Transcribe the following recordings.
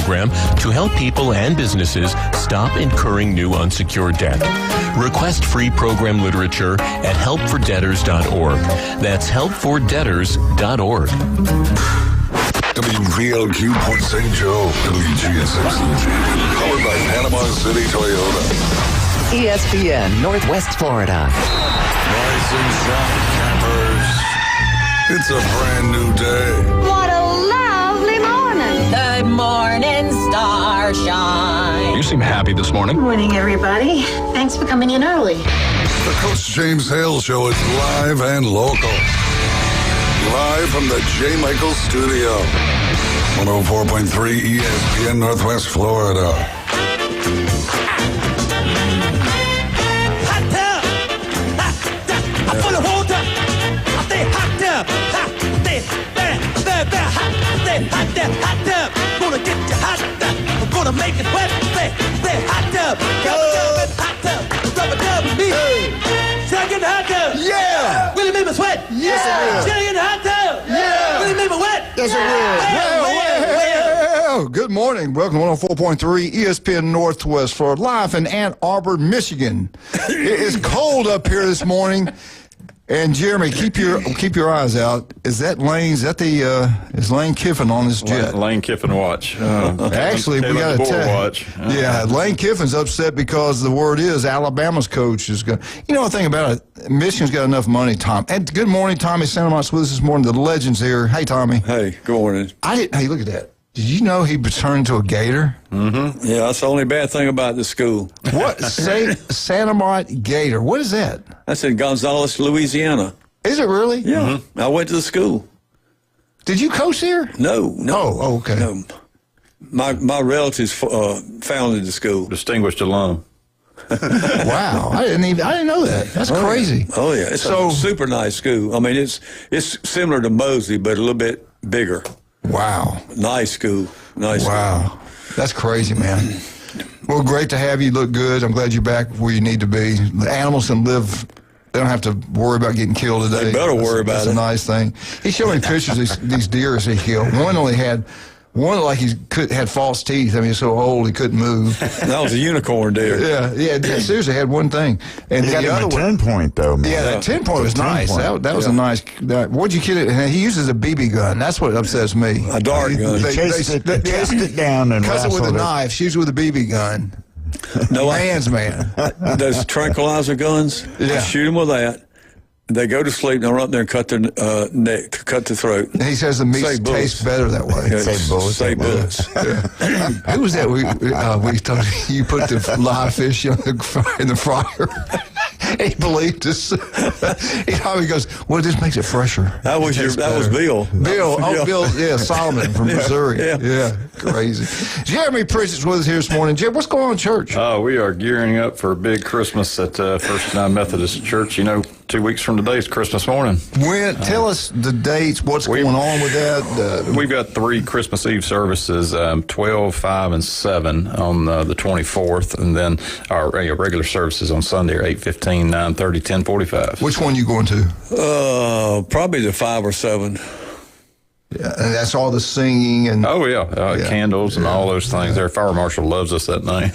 program to help people and businesses stop incurring new unsecured debt. Request free program literature at helpfordebtors.org. That's helpfordebtors.org. WVLQ Port St. Joe, WGSX, powered by Panama City Toyota. ESPN, Northwest Florida. Rise and shine, campers. It's a brand new day. What a lovely morning. Good morning, starshine. You seem happy this morning. Good morning, everybody. Thanks for coming in early. The Coach James Hale Show is live and local. Live from the J. Michael Studio. 104.3 ESPN Northwest Florida. Hot tub. I'm full of water. I say hot tub. Hot tub. Gonna get you hot tub. I'm gonna make it wet. Say hot tub. Hot tub. Rubber dub with me. Shake it hot tub. Yeah. Will it make me sweat? Yeah. Shake it hot tub. Yeah. Will it make me wet? Yes, it will. Well, good morning. Welcome to 104.3 ESPN Northwest Florida, live in Ann Arbor, Michigan. It is cold up here this morning. And Jeremy, keep your eyes out. Is that Lane? Is Lane Kiffin on this jet? Lane Kiffin watch. Actually, we got to tell. Watch. Yeah, Lane Kiffin's upset because the word is Alabama's coach is going. You know the thing about it, Michigan's got enough money. Tom, and good morning, Tommy Santamont's with us this morning. The legends here. Hey, Tommy. Hey, good morning. Hey, look at that. Did you know he turned into a gator? Mm-hmm. Yeah, that's the only bad thing about the school. What? Santamont Gator. What is that? That's in Gonzales, Louisiana. Is it really? Yeah. Mm-hmm. I went to the school. Did you coach there? No. Oh, okay. No. My relatives founded the school. Distinguished alum. Wow, I didn't know that. That's crazy. Oh yeah, it's a super nice school. I mean, it's similar to Mosley, but a little bit bigger. Wow. Nice school. Nice. Wow. That's crazy, man. Well, great to have you. Look good. I'm glad you're back where you need to be. The animals can live. They don't have to worry about getting killed today. They better worry about it. That's a nice thing. He showed me pictures of these deer as he killed. One like he had false teeth. I mean, he's so old he couldn't move. That was a unicorn deer. Yeah. Seriously, had one thing. And he got him a 10-point though, man. Yeah, that 10-point was nice. That was a nice. What'd you kill it? He uses a BB gun. That's what upsets me. A dart gun. They chased it down and cuts it with a wrestled knife. Shoots with a BB gun. No man's man. Those tranquilizer guns. Yeah. I shoot them with that. They go to sleep and I run up there and cut their neck, cut the throat. He says the meat tastes better that way. Yeah, Say bullets. Say bullets. Who was that? We thought you put the live fish in the fryer. He believed us. He probably goes, well, this makes it fresher. That was Bill. Bill, yeah, Solomon from Missouri. Yeah. Crazy. Jeremy Pritchett's with us here this morning. Jeremy, what's going on in church? We are gearing up for a big Christmas at First United Methodist Church. 2 weeks from today is Christmas morning. Tell us the dates, what's going on with that. We've got 3 Christmas Eve services, 12, 5, and 7 on the 24th, and then our regular services on Sunday are 8:15, 9:30, 10:45. Which one are you going to? Probably the 5 or 7. Yeah, and that's all the singing and candles and all those things. Their fire marshal loves us that night.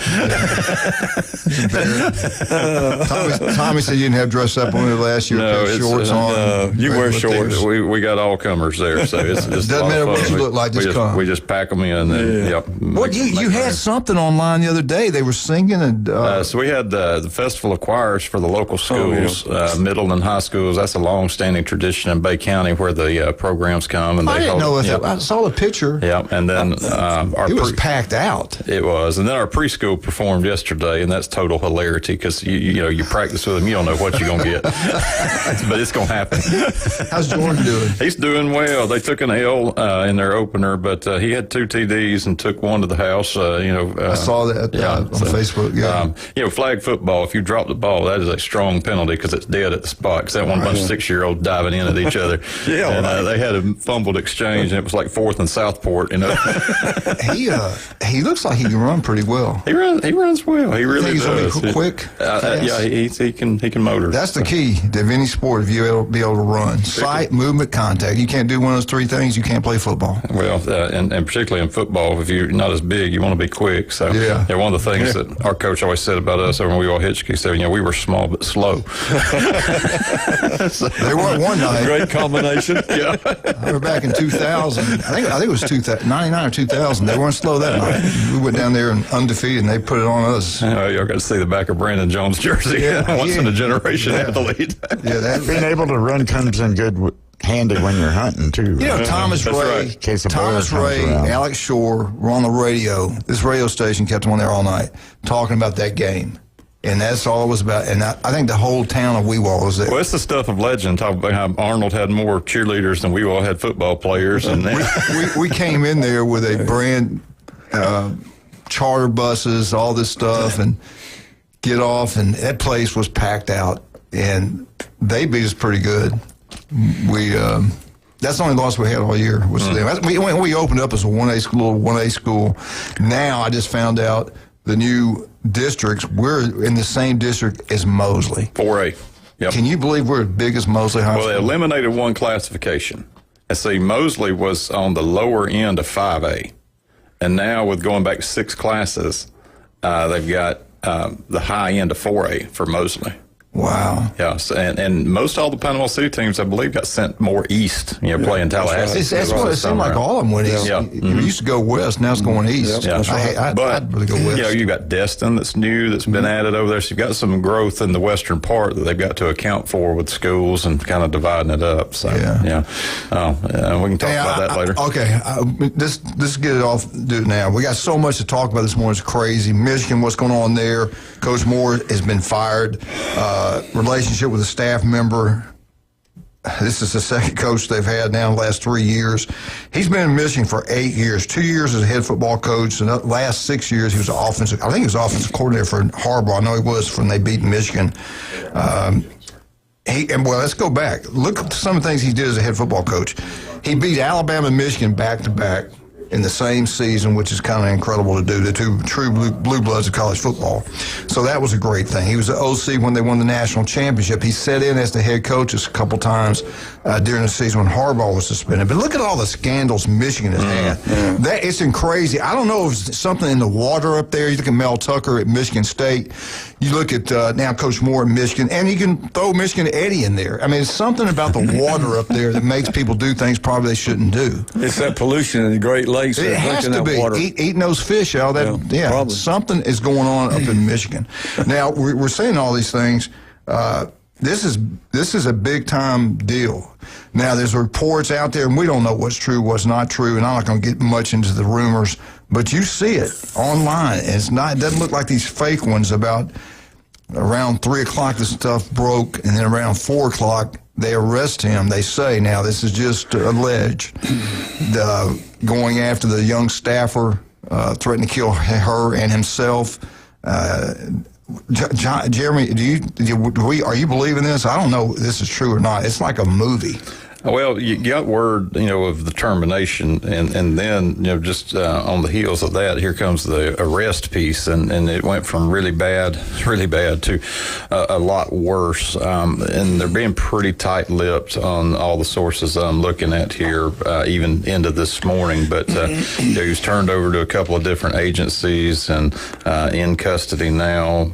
Tommy said you didn't have dress up on it last year. No, shorts on. You wear shorts. We got all comers there, so it's doesn't matter what you look like. Just come. We just pack them in. And, What you had something online the other day? They were singing and. So we had the Festival of Choirs for the local schools, middle and high schools. That's a long-standing tradition in Bay County where the programs come and they. I didn't know that. I saw the picture. Yeah, and then it was packed out. It was, and then our preschool performed yesterday, and that's total hilarity because you practice with them, you don't know what you're gonna get, but it's gonna happen. How's Jordan doing? He's doing well. They took an L in their opener, but he had 2 TDs and took one to the house. I saw that on Facebook. Yeah, flag football. If you drop the ball, that is a strong penalty because it's dead at the spot. Because that one bunch of 6-year-olds diving in at each other. Yeah, and they had a fumbled exchange exchange, and it was like 4th and Southport. He looks like he can run pretty well. He runs well. He really he's does. He's quick. Yeah, he can motor. That's the key to any sport. If you be able to run, sight, movement, contact. You can't do one of those three things, you can't play football. Well, and particularly in football, if you're not as big, you want to be quick. So one of the things that our coach always said about us over when we all Hitchcock, he said, we were small but slow. They were one night. Great combination. Yeah. They were back in 2000. I think it was 99 or 2000. They weren't slow that night. We went down there and undefeated, and they put it on us. Y'all got to see the back of Brandon Jones' jersey. Once in a generation athlete. Being able to run comes in good handy when you're hunting too. Thomas Ray, Alex Shore were on the radio. This radio station kept them on there all night talking about that game. And that's all it was about. And I think the whole town of Weewall was there. Well, it's the stuff of legend. Talk about how Arnold had more cheerleaders than Weewall had football players. And we came in there with a brand charter buses, all this stuff, and get off, and that place was packed out. And they beat us pretty good. That's the only loss we had all year was them. We opened up as a 1A school. Now I just found out the new districts, we're in the same district as Mosley. 4A. Yep. Can you believe we're as big as Mosley High School? Well, they eliminated one classification. And see, Mosley was on the lower end of 5A. And now with going back 6 classes, they've got the high end of 4A for Mosley. Wow. Yes, and most all the Panama City teams, I believe, got sent more east, playing Tallahassee. That's what it seemed like all of them went east. It used to go west, now it's going east. I'd really go west. You've got Destin that's new, that's been added over there. So you've got some growth in the western part that they've got to account for with schools and kind of dividing it up. So, we can talk about that later. Okay, let's get it off, do it now. We got so much to talk about this morning. It's crazy. Michigan, what's going on there? Coach Moore has been fired. Relationship with a staff member. This is the second coach they've had now in the last 3 years. He's been in Michigan for 8 years. 2 years as a head football coach. And the last 6 years, he was offensive coordinator for Harbaugh. I know he was when they beat Michigan. Let's go back. Look at some of the things he did as a head football coach. He beat Alabama and Michigan back-to-back in the same season, which is kind of incredible to do, the two true blue bloods of college football. So that was a great thing. He was the OC when they won the national championship. He sat in as the head coach a couple times during the season when Harbaugh was suspended. But look at all the scandals Michigan has had. It's crazy. I don't know if it's something in the water up there. You look at Mel Tucker at Michigan State. You look at now Coach Moore at Michigan, and you can throw Michigan Eddie in there. I mean, it's something about the water up there that makes people do things probably they shouldn't do. It's that pollution in the Great Lakes. It has to be. Eating those fish out of that. Something is going on up in Michigan. Now, we're saying all these things. This is a big-time deal. Now, there's reports out there, and we don't know what's true, what's not true, and I'm not going to get much into the rumors, but you see it online. And it doesn't look like these fake ones about around 3 o'clock the stuff broke, and then around 4 o'clock they arrest him. They say, now this is just alleged, going after the young staffer, threatening to kill her and himself. Jeremy, are you believing this? I don't know if this is true or not. It's like a movie. Well, you got word, of the termination, and then, just on the heels of that, here comes the arrest piece, and it went from really bad to a lot worse. And they're being pretty tight-lipped on all the sources I'm looking at here, even into this morning. But he was turned over to a couple of different agencies and in custody now.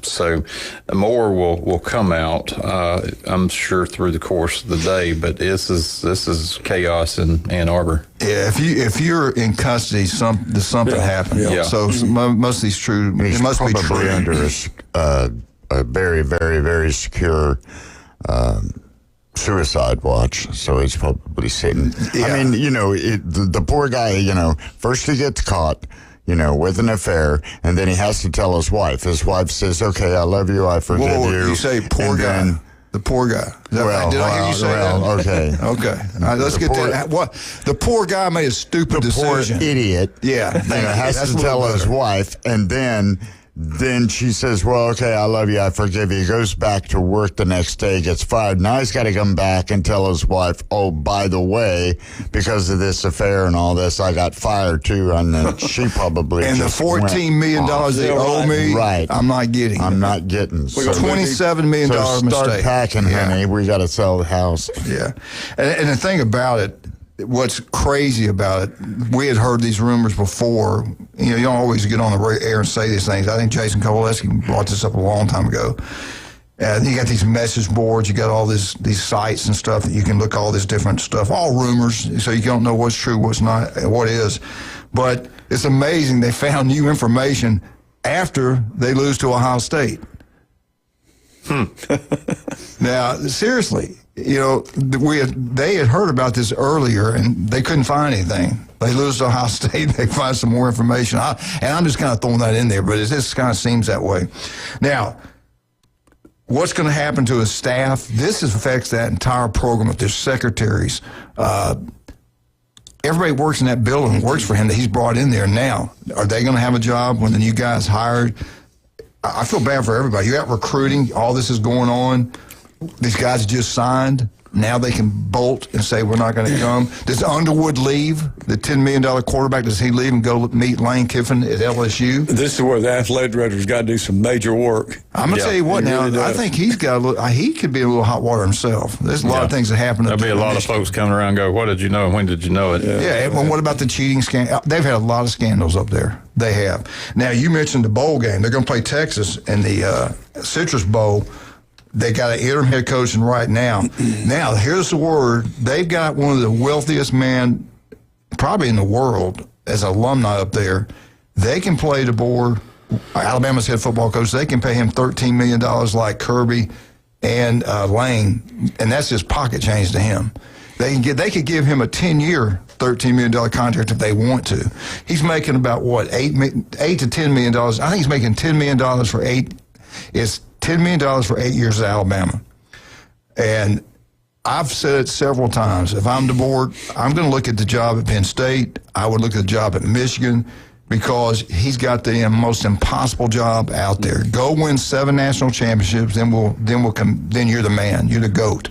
So more will come out, I'm sure, through the course of the day. But this is chaos in Ann Arbor. Yeah, if you're in custody, something happened. Yeah. So most of these true. It must be true. Under a very, very, very secure suicide watch. So he's probably sitting. Yeah. I mean, the poor guy. First he gets caught. With an affair, and then he has to tell his wife. His wife says, "Okay, I love you, I forgive you." You say poor guy. The poor guy. Did I hear you say that? Okay. Okay. All right, let's get that. What? The poor guy made a stupid decision. Poor idiot. Yeah. Has to tell his wife, and then then she says, well, okay, I love you, I forgive you. He goes back to work the next day, gets fired. Now he's got to come back and tell his wife, oh, by the way, because of this affair and all this, I got fired too. And then she probably and the $14 million they owe me, right. I'm not getting. I'm not getting. So $27 million so mistake. start packing, honey. We got to sell the house. Yeah. And the thing about it, what's crazy about it, we had heard these rumors before. You know, you don't always get on the air and say these things. I think Jason Kowaleski brought this up a long time ago. You got these message boards, you got all these sites and stuff that you can look all this different stuff, all rumors, so you don't know what's true, what's not, what is. But it's amazing they found new information after they lose to Ohio State. Now, seriously, you know, they had heard about this earlier, and they couldn't find anything. They lose to Ohio State, they find some more information. And I'm just kind of throwing that in there, but it just kind of seems that way. Now, what's going to happen to his staff? This affects that entire program with their secretaries. Everybody works in that building, works for him that he's brought in there now. Are they going to have a job when the new guy's hired? I feel bad for everybody. You got recruiting, all this is going on. These guys just signed. Now they can bolt and say, we're not going to come. Does Underwood leave? The $10 million quarterback, does he leave and go meet Lane Kiffin at LSU? This is where the athletic director's got to do some major work. I'm going to tell you what now, really I think he's got a little, he could be a little hot water himself. There's a lot of things that happen. There'll be a lot of folks coming around and go, what did you know and when did you know it? Yeah, well, what about the cheating scandal? They've had a lot of scandals up there. They have. Now, you mentioned the bowl game. They're going to play Texas in the Citrus Bowl. They got an interim head coach in right now. Now, here's the word. They've got one of the wealthiest men probably in the world as an alumni up there. They can play DeBoer, Alabama's head football coach. They can pay him $13 million like Kirby and Lane, and that's just pocket change to him. They could give him a 10-year, $13 million contract if they want to. He's making about, what, $8 to $10 million. I think he's making $10 million for 8. It's $10 million for 8 years at Alabama. And I've said it several times. If I'm DeBoer, I'm going to look at the job at Penn State. I would look at the job at Michigan because he's got the most impossible job out there. Go win 7 national championships, then you're the man. You're the GOAT.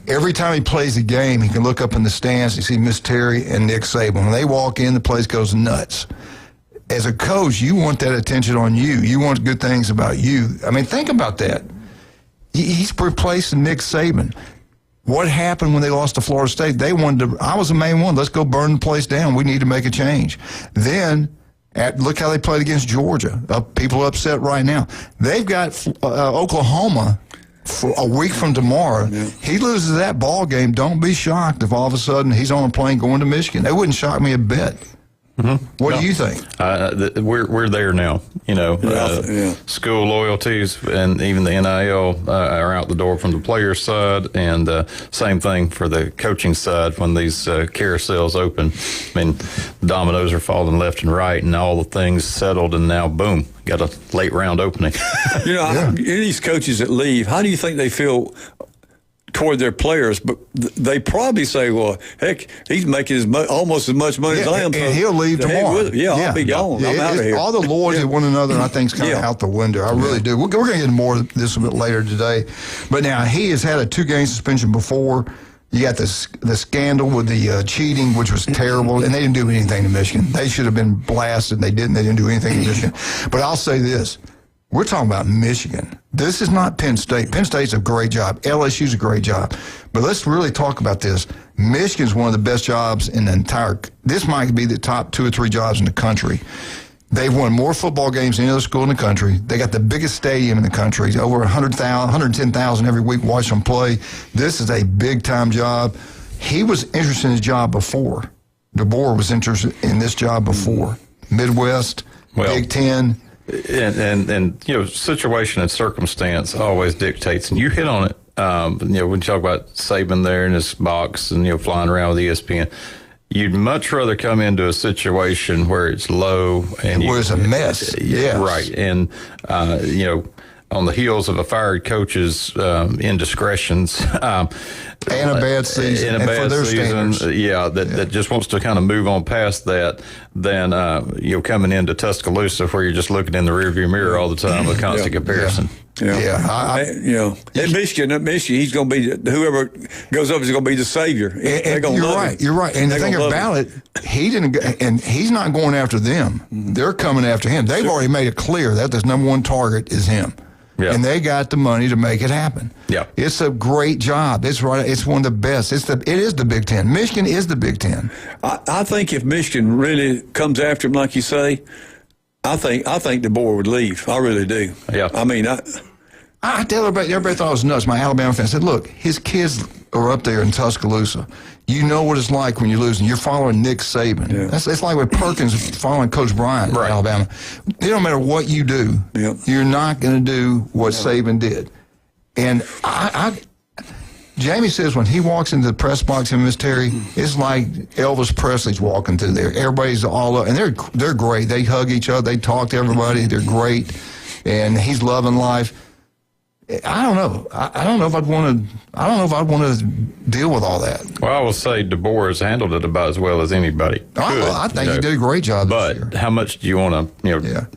Every time he plays a game, he can look up in the stands. You see Miss Terry and Nick Saban. When they walk in, the place goes nuts. As a coach, you want that attention on you. You want good things about you. I mean, think about that. He's replacing Nick Saban. What happened when they lost to Florida State? They wanted to, I was the main one. Let's go burn the place down. We need to make a change. Then, look how they played against Georgia. People are upset right now. They've got Oklahoma for a week from tomorrow. Yeah. He loses that ball game. Don't be shocked if all of a sudden he's on a plane going to Michigan. That wouldn't shock me a bit. Mm-hmm. What do you think? We're there now. You know, school loyalties and even the NIL are out the door from the players' side, and same thing for the coaching side when these carousels open. I mean, dominoes are falling left and right, and all the things settled, and now boom, got a late round opening. You know, these coaches that leave, how do you think they feel toward their players? But they probably say, well, heck, he's making almost as much money as I am. And he'll leave tomorrow. I'll be gone. I'm out of here. All the loyalty to one another, I think, is kind of out the window. I really do. We're going to get more of this a bit later today. But now, he has had a 2-game suspension before. You got the scandal with the cheating, which was terrible, and they didn't do anything to Michigan. They should have been blasted. They didn't. They didn't do anything to Michigan. But I'll say this. We're talking about Michigan. This is not Penn State. Penn State's a great job. LSU's a great job. But let's really talk about this. Michigan's one of the best jobs in the entire – this might be the top 2 or 3 jobs in the country. They've won more football games than any other school in the country. They got the biggest stadium in the country. Over 100,000, 110,000 every week watch them play. This is a big-time job. He was interested in his job before. DeBoer was interested in this job before. Midwest, Big Ten. And you know, situation and circumstance always dictates, and you hit on it. You know, when you talk about Saban there in his box and, you know, flying around with ESPN, you'd much rather come into a situation where it's low and where it's a mess. Right. And you know, on the heels of a fired coach's indiscretions. And a bad season. In a bad for their season, standards. that just wants to kind of move on past that, than coming into Tuscaloosa where you're just looking in the rearview mirror all the time with constant comparison. At Michigan, he's going to be whoever goes up is going to be the savior. They're going to love him. You're right. And the thing about it, he didn't, and he's not going after them. They're coming after him. They've already made it clear that the number one target is him. Yeah. And they got the money to make it happen. Yeah. It's a great job. It's right. It's one of the best. It is the Big Ten. Michigan is the Big Ten. I think if Michigan really comes after him, like you say, I think DeBoer would leave. I really do. Yeah. I mean, I tell everybody thought it was nuts. My Alabama fans said, look, his kids are up there in Tuscaloosa. You know what it's like when you're losing. You're following Nick Saban. Yeah. It's like with Perkins following Coach Bryant in Alabama. It don't matter what you do. Yep. You're not going to do what Saban did. And Jamie says when he walks into the press box in Miss Terry, it's like Elvis Presley's walking through there. Everybody's all up, and they're great. They hug each other. They talk to everybody. They're great. And he's loving life. I don't know. I don't know if I'd want to deal with all that. Well, I will say DeBoer has handled it about as well as anybody could. I think he did a great job this year. But how much do you want to,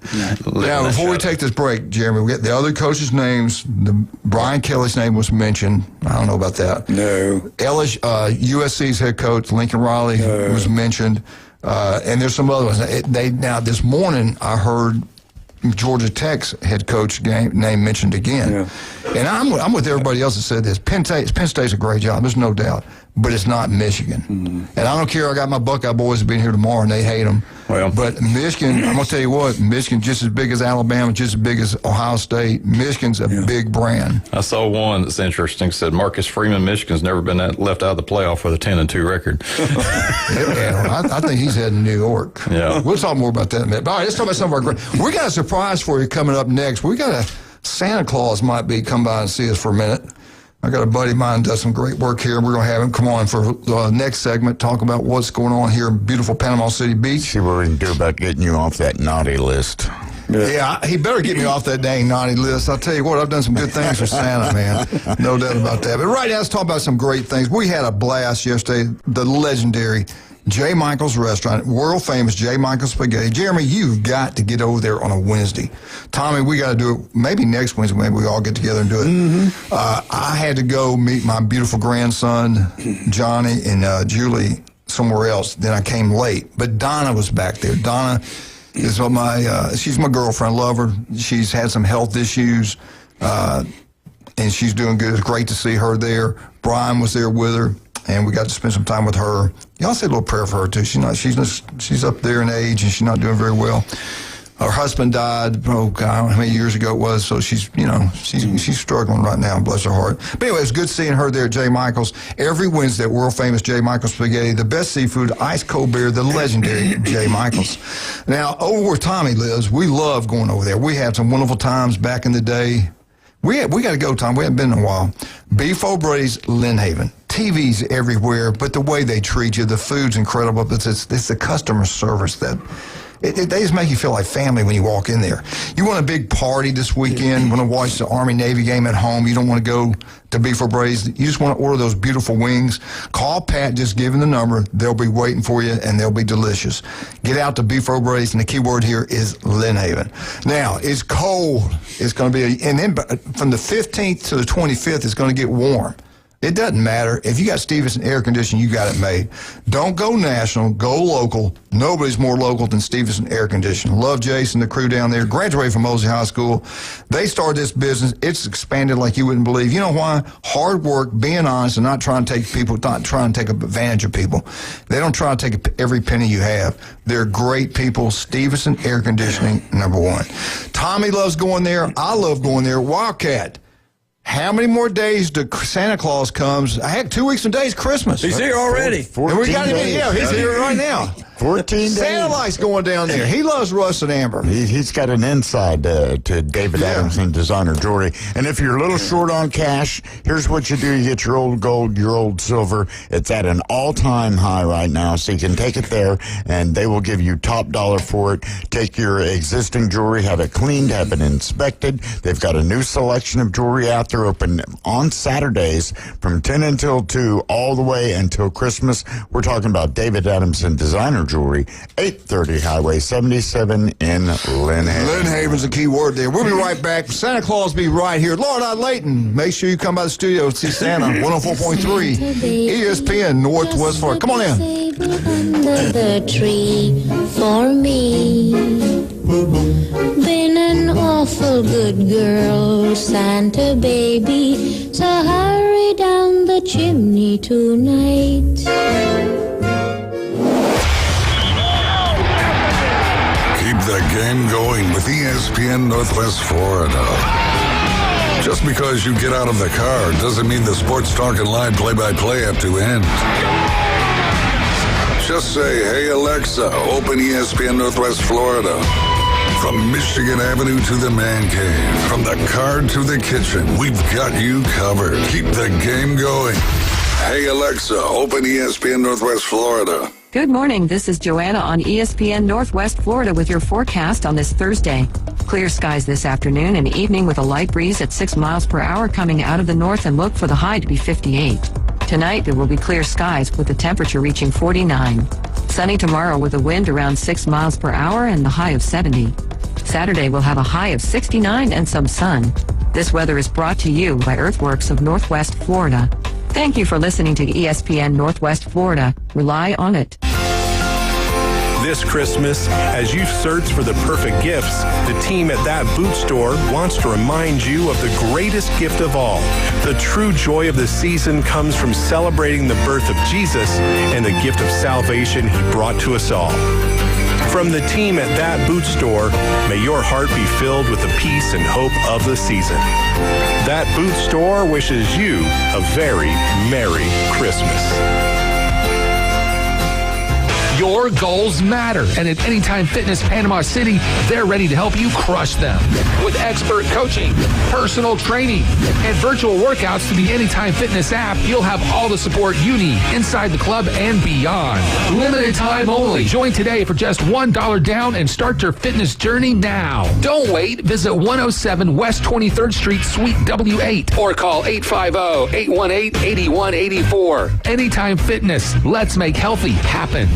Now, before we take this break, Jeremy, we get the other coaches' names. Brian Kelly's name was mentioned. I don't know about that. No. USC's head coach, Lincoln Riley, was mentioned. And there's some other ones. Now, this morning, I heard Georgia Tech's head coach name mentioned again. Yeah. And I'm with everybody else that said this. Penn State's a great job, there's no doubt, but it's not Michigan. Mm-hmm. And I don't care, I got my Buckeye boys being here tomorrow and they hate them. Well, but Michigan, I'm going to tell you what, Michigan just as big as Alabama, just as big as Ohio State. Michigan's a big brand. I saw one that's interesting. Said Marcus Freeman, Michigan's never been left out of the playoff with a 10-2 record. I think he's heading to New York. Yeah. We'll talk more about that in a minute. All right, let's talk about some of our great. We got a surprise for you coming up next. We got a Santa Claus might be come by and see us for a minute. I got a buddy of mine does some great work here. We're going to have him come on for the next segment, talk about what's going on here in beautiful Panama City Beach. See what we can do about getting you off that naughty list. Yeah, he better get me off that dang naughty list. I'll tell you what, I've done some good things for Santa, man. No doubt about that. But right now, let's talk about some great things. We had a blast yesterday. The legendary J. Michael's Restaurant, world famous J. Michael's Spaghetti. Jeremy, you've got to get over there on a Wednesday. Tommy, we got to do it maybe next Wednesday. Maybe we all get together and do it. Mm-hmm. I had to go meet my beautiful grandson, Johnny, and Julie somewhere else. Then I came late. But Donna was back there. Donna is she's my girlfriend. Love her. She's had some health issues, and she's doing good. It's great to see her there. Brian was there with her. And we got to spend some time with her. Y'all say a little prayer for her too. She's up there in age and she's not doing very well. Her husband died, I don't know how many years ago it was. So she's struggling right now. Bless her heart. But anyway, it's good seeing her there at J. Michael's every Wednesday. World famous J. Michael's Spaghetti, the best seafood, ice cold beer, the legendary J. Michael's. Now over where Tommy lives, we love going over there. We had some wonderful times back in the day. We got to go, Tom. We haven't been in a while. Beef O'Brady's, Lynn Haven. TV's everywhere, but the way they treat you, the food's incredible. It's the customer service that they just make you feel like family when you walk in there. You want a big party this weekend, want to watch the Army-Navy game at home. You don't want to go to Beef O'Brady's. You just want to order those beautiful wings. Call Pat, just give him the number. They'll be waiting for you, and they'll be delicious. Get out to Beef O'Brady's, and the key word here is Lynn Haven. Now, it's cold. It's going to be, and then from the 15th to the 25th, it's going to get warm. It doesn't matter. If you got Stevenson air conditioning, you got it made. Don't go national. Go local. Nobody's more local than Stevenson air conditioning. Love Jason, the crew down there. Graduated from Mosley High School. They started this business. It's expanded like you wouldn't believe. You know why? Hard work, being honest, and not trying to take advantage of people. They don't try to take every penny you have. They're great people. Stevenson air conditioning, number one. Tommy loves going there. I love going there. Wildcat. How many more days do Santa Claus comes? Heck, 2 weeks from today's Christmas. He's here already. And we got him in. Yeah, he's here right now. 14 days. Satellite's going down there. He loves Russ and Amber. He's got an inside to David Adamson Designer Jewelry. And if you're a little short on cash, here's what you do. You get your old gold, your old silver. It's at an all-time high right now, so you can take it there, and they will give you top dollar for it. Take your existing jewelry, have it cleaned, have it inspected. They've got a new selection of jewelry out there, open on Saturdays from 10 until 2 all the way until Christmas. We're talking about David Adamson Designer Jewelry, 830 Highway 77 in Lynn Haven. Lynn Haven's a key word there. We'll be right back. Santa Claus will be right here. Lord, Layton, make sure you come by the studio and see Santa. 104.3 ESPN Northwest Florida. Come on in. Under the tree for me. Been an awful good girl, Santa baby, so hurry down the chimney tonight. Keep the game going with ESPN Northwest Florida. Just because you get out of the car doesn't mean the Sports Talk and Line play-by-play have to end. Just say, hey, Alexa, open ESPN Northwest Florida. From Michigan Avenue to the man cave, from the car to the kitchen, we've got you covered. Keep the game going. Hey, Alexa, open ESPN Northwest Florida. Good morning. This is Joanna on ESPN Northwest Florida with your forecast on this Thursday. Clear skies this afternoon and evening with a light breeze at 6 miles per hour coming out of the north, and look for the high to be 58. Tonight there will be clear skies with the temperature reaching 49. Sunny tomorrow with a wind around 6 miles per hour and the high of 70. Saturday will have a high of 69 and some sun. This weather is brought to you by Earthworks of Northwest Florida. Thank you for listening to ESPN Northwest Florida. Rely on it. This Christmas, as you search for the perfect gifts, the team at That Boot Store wants to remind you of the greatest gift of all. The true joy of the season comes from celebrating the birth of Jesus and the gift of salvation he brought to us all. From the team at That Boot Store, may your heart be filled with the peace and hope of the season. That Boot Store wishes you a very Merry Christmas. Your goals matter, and at Anytime Fitness Panama City, they're ready to help you crush them. With expert coaching, personal training, and virtual workouts through the Anytime Fitness app, you'll have all the support you need inside the club and beyond. Limited time only. Join today for just $1 down and start your fitness journey now. Don't wait. Visit 107 West 23rd Street, Suite W8, or call 850-818-8184. Anytime Fitness. Let's make healthy happen.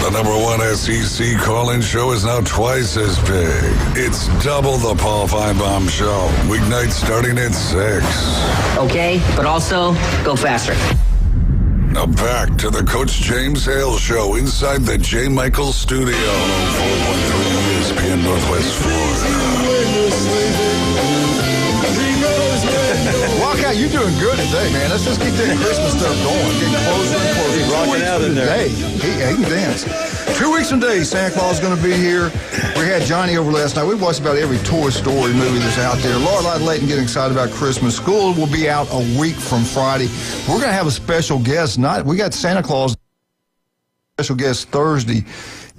The number one SEC call-in show is now twice as big. It's double the Paul Feinbaum Show. Weeknights starting at 6. Okay, but also go faster. Now back to the Coach James Hale Show inside the J. Michael Studio on 4.3 ESPN Northwest Florida. Walkout, you're doing good today, man. Let's just keep that Christmas stuff going. Getting closer and closer. He's rocking out in there. He can dance. 2 weeks from today, Santa Claus is going to be here. We had Johnny over last night. We watched about every Toy Story movie that's out there. Lord Layton getting excited about Christmas. School will be out a week from Friday. We're going to have a special guest. We got Santa Claus special guest Thursday.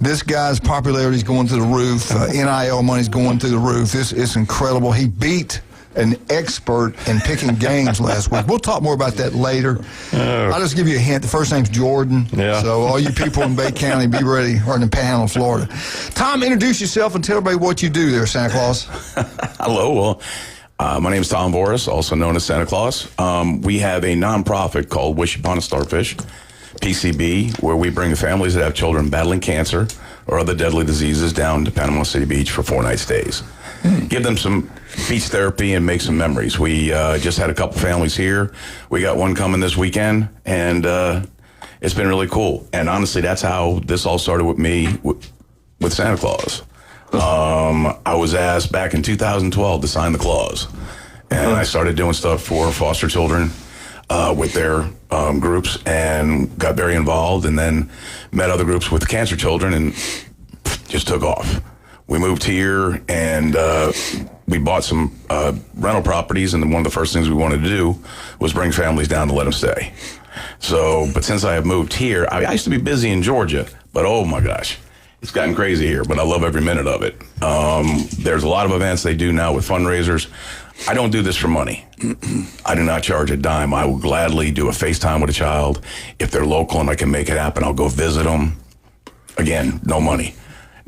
This guy's popularity is going through the roof. NIL money's going through the roof. It's incredible. He beat an expert in picking games last week. We'll talk more about that later. I'll just give you a hint. The first name's Jordan. Yeah. So all you people in Bay County, be ready, or in the Panhandle, Florida. Tom, introduce yourself and tell everybody what you do there, Santa Claus. Hello. Well, my name is Tom Boris, also known as Santa Claus. We have a nonprofit called Wish Upon a Starfish, PCB, where we bring families that have children battling cancer or other deadly diseases down to Panama City Beach for 4-night stays. Give them some beach therapy and make some memories. We just had a couple families here. We got one coming this weekend, and it's been really cool. And honestly, that's how this all started with me with Santa Claus. I was asked back in 2012 to sign the clause, and I started doing stuff for foster children with their groups, and got very involved, and then met other groups with cancer children, and just took off. we moved here and we bought some rental properties, and one of the first things we wanted to do was bring families down to let them stay. So, but since I have moved here, I used to be busy in Georgia, but oh my gosh, it's gotten crazy here, but I love every minute of it. There's a lot of events they do now with fundraisers. I don't do this for money. I do not charge a dime. I will gladly do a FaceTime with a child. If they're local and I can make it happen, I'll go visit them. Again, no money.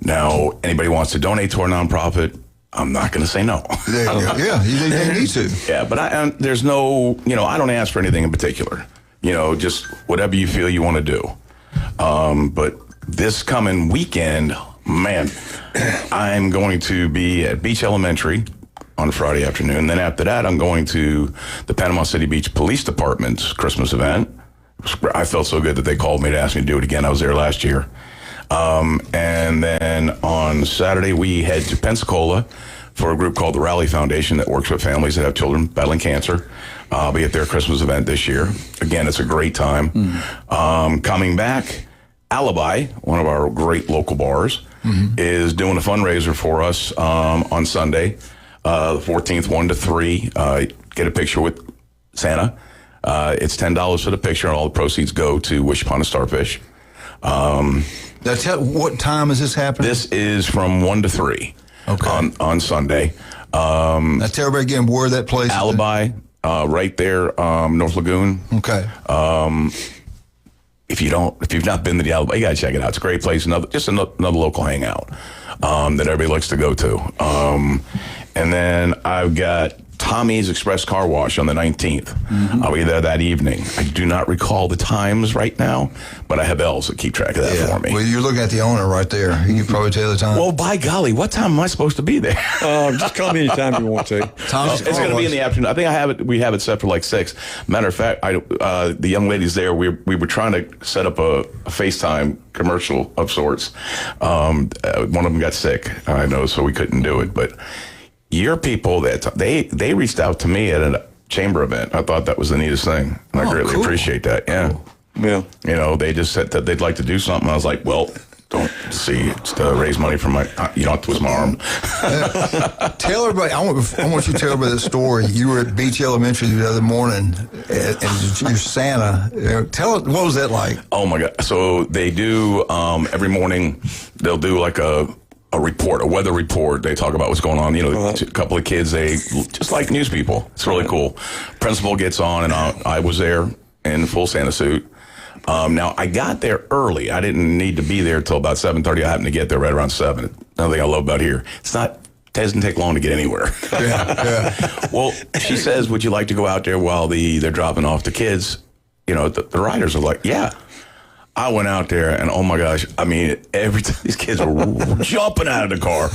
Now, anybody wants to donate to our nonprofit, I'm not going to say no. There you go. Yeah, you need to. Yeah, but there's no, I don't ask for anything in particular. Just whatever you feel you want to do. But this coming weekend, man, I'm going to be at Beach Elementary on Friday afternoon. Then after that, I'm going to the Panama City Beach Police Department's Christmas event. I felt so good that they called me to ask me to do it again. I was there last year. And then on Saturday, we head to Pensacola for a group called the Rally Foundation that works with families that have children battling cancer. I'll be at their Christmas event this year. Again, it's a great time. Coming back, Alibi, one of our great local bars, is doing a fundraiser for us on Sunday, the 14th, 1 to 3. Get a picture with Santa. It's $10 for the picture, and all the proceeds go to Wish Upon a Starfish. What time is this happening? This is from 1 to 3 on Sunday. Now tell everybody again where that place is. Alibi, right there, North Lagoon. Okay. If you've not been to the Alibi, you gotta check it out. It's a great place. Another local hangout that everybody likes to go to. And then I've got Tommy's Express Car Wash on the 19th. I'll be there that evening. I do not recall the times right now, but I have elves that keep track of that for me. Well, you're looking at the owner right there. You can probably tell the time. Well, by golly, what time am I supposed to be there? Just call me anytime you want to. It's going to be in the afternoon. I think we have it set for like 6. Matter of fact, the young ladies there, we were trying to set up a FaceTime commercial of sorts. One of them got sick, I know, so we couldn't do it, but your people, they reached out to me at a chamber event. I thought that was the neatest thing, and I greatly appreciate that. Yeah. Yeah. They just said that they'd like to do something. I was like, well, don't see. It's to raise money for my. You don't have to twist my arm. Tell everybody. I want you to tell everybody the story. You were at Beach Elementary the other morning, and you're Santa. Tell it. What was that like? Oh my God! So they do every morning. They'll do like a report, a weather report. They talk about what's going on. A couple of kids, they just like news people. It's really cool. Principal gets on, and I was there in full Santa suit. Now, I got there early. I didn't need to be there till about 7:30. I happened to get there right around 7. Another thing I love about here, it doesn't take long to get anywhere. Yeah. Well, she says, would you like to go out there while they're dropping off the kids? The riders are like, yeah. I went out there, and oh my gosh, I mean, every time these kids were jumping out of the car,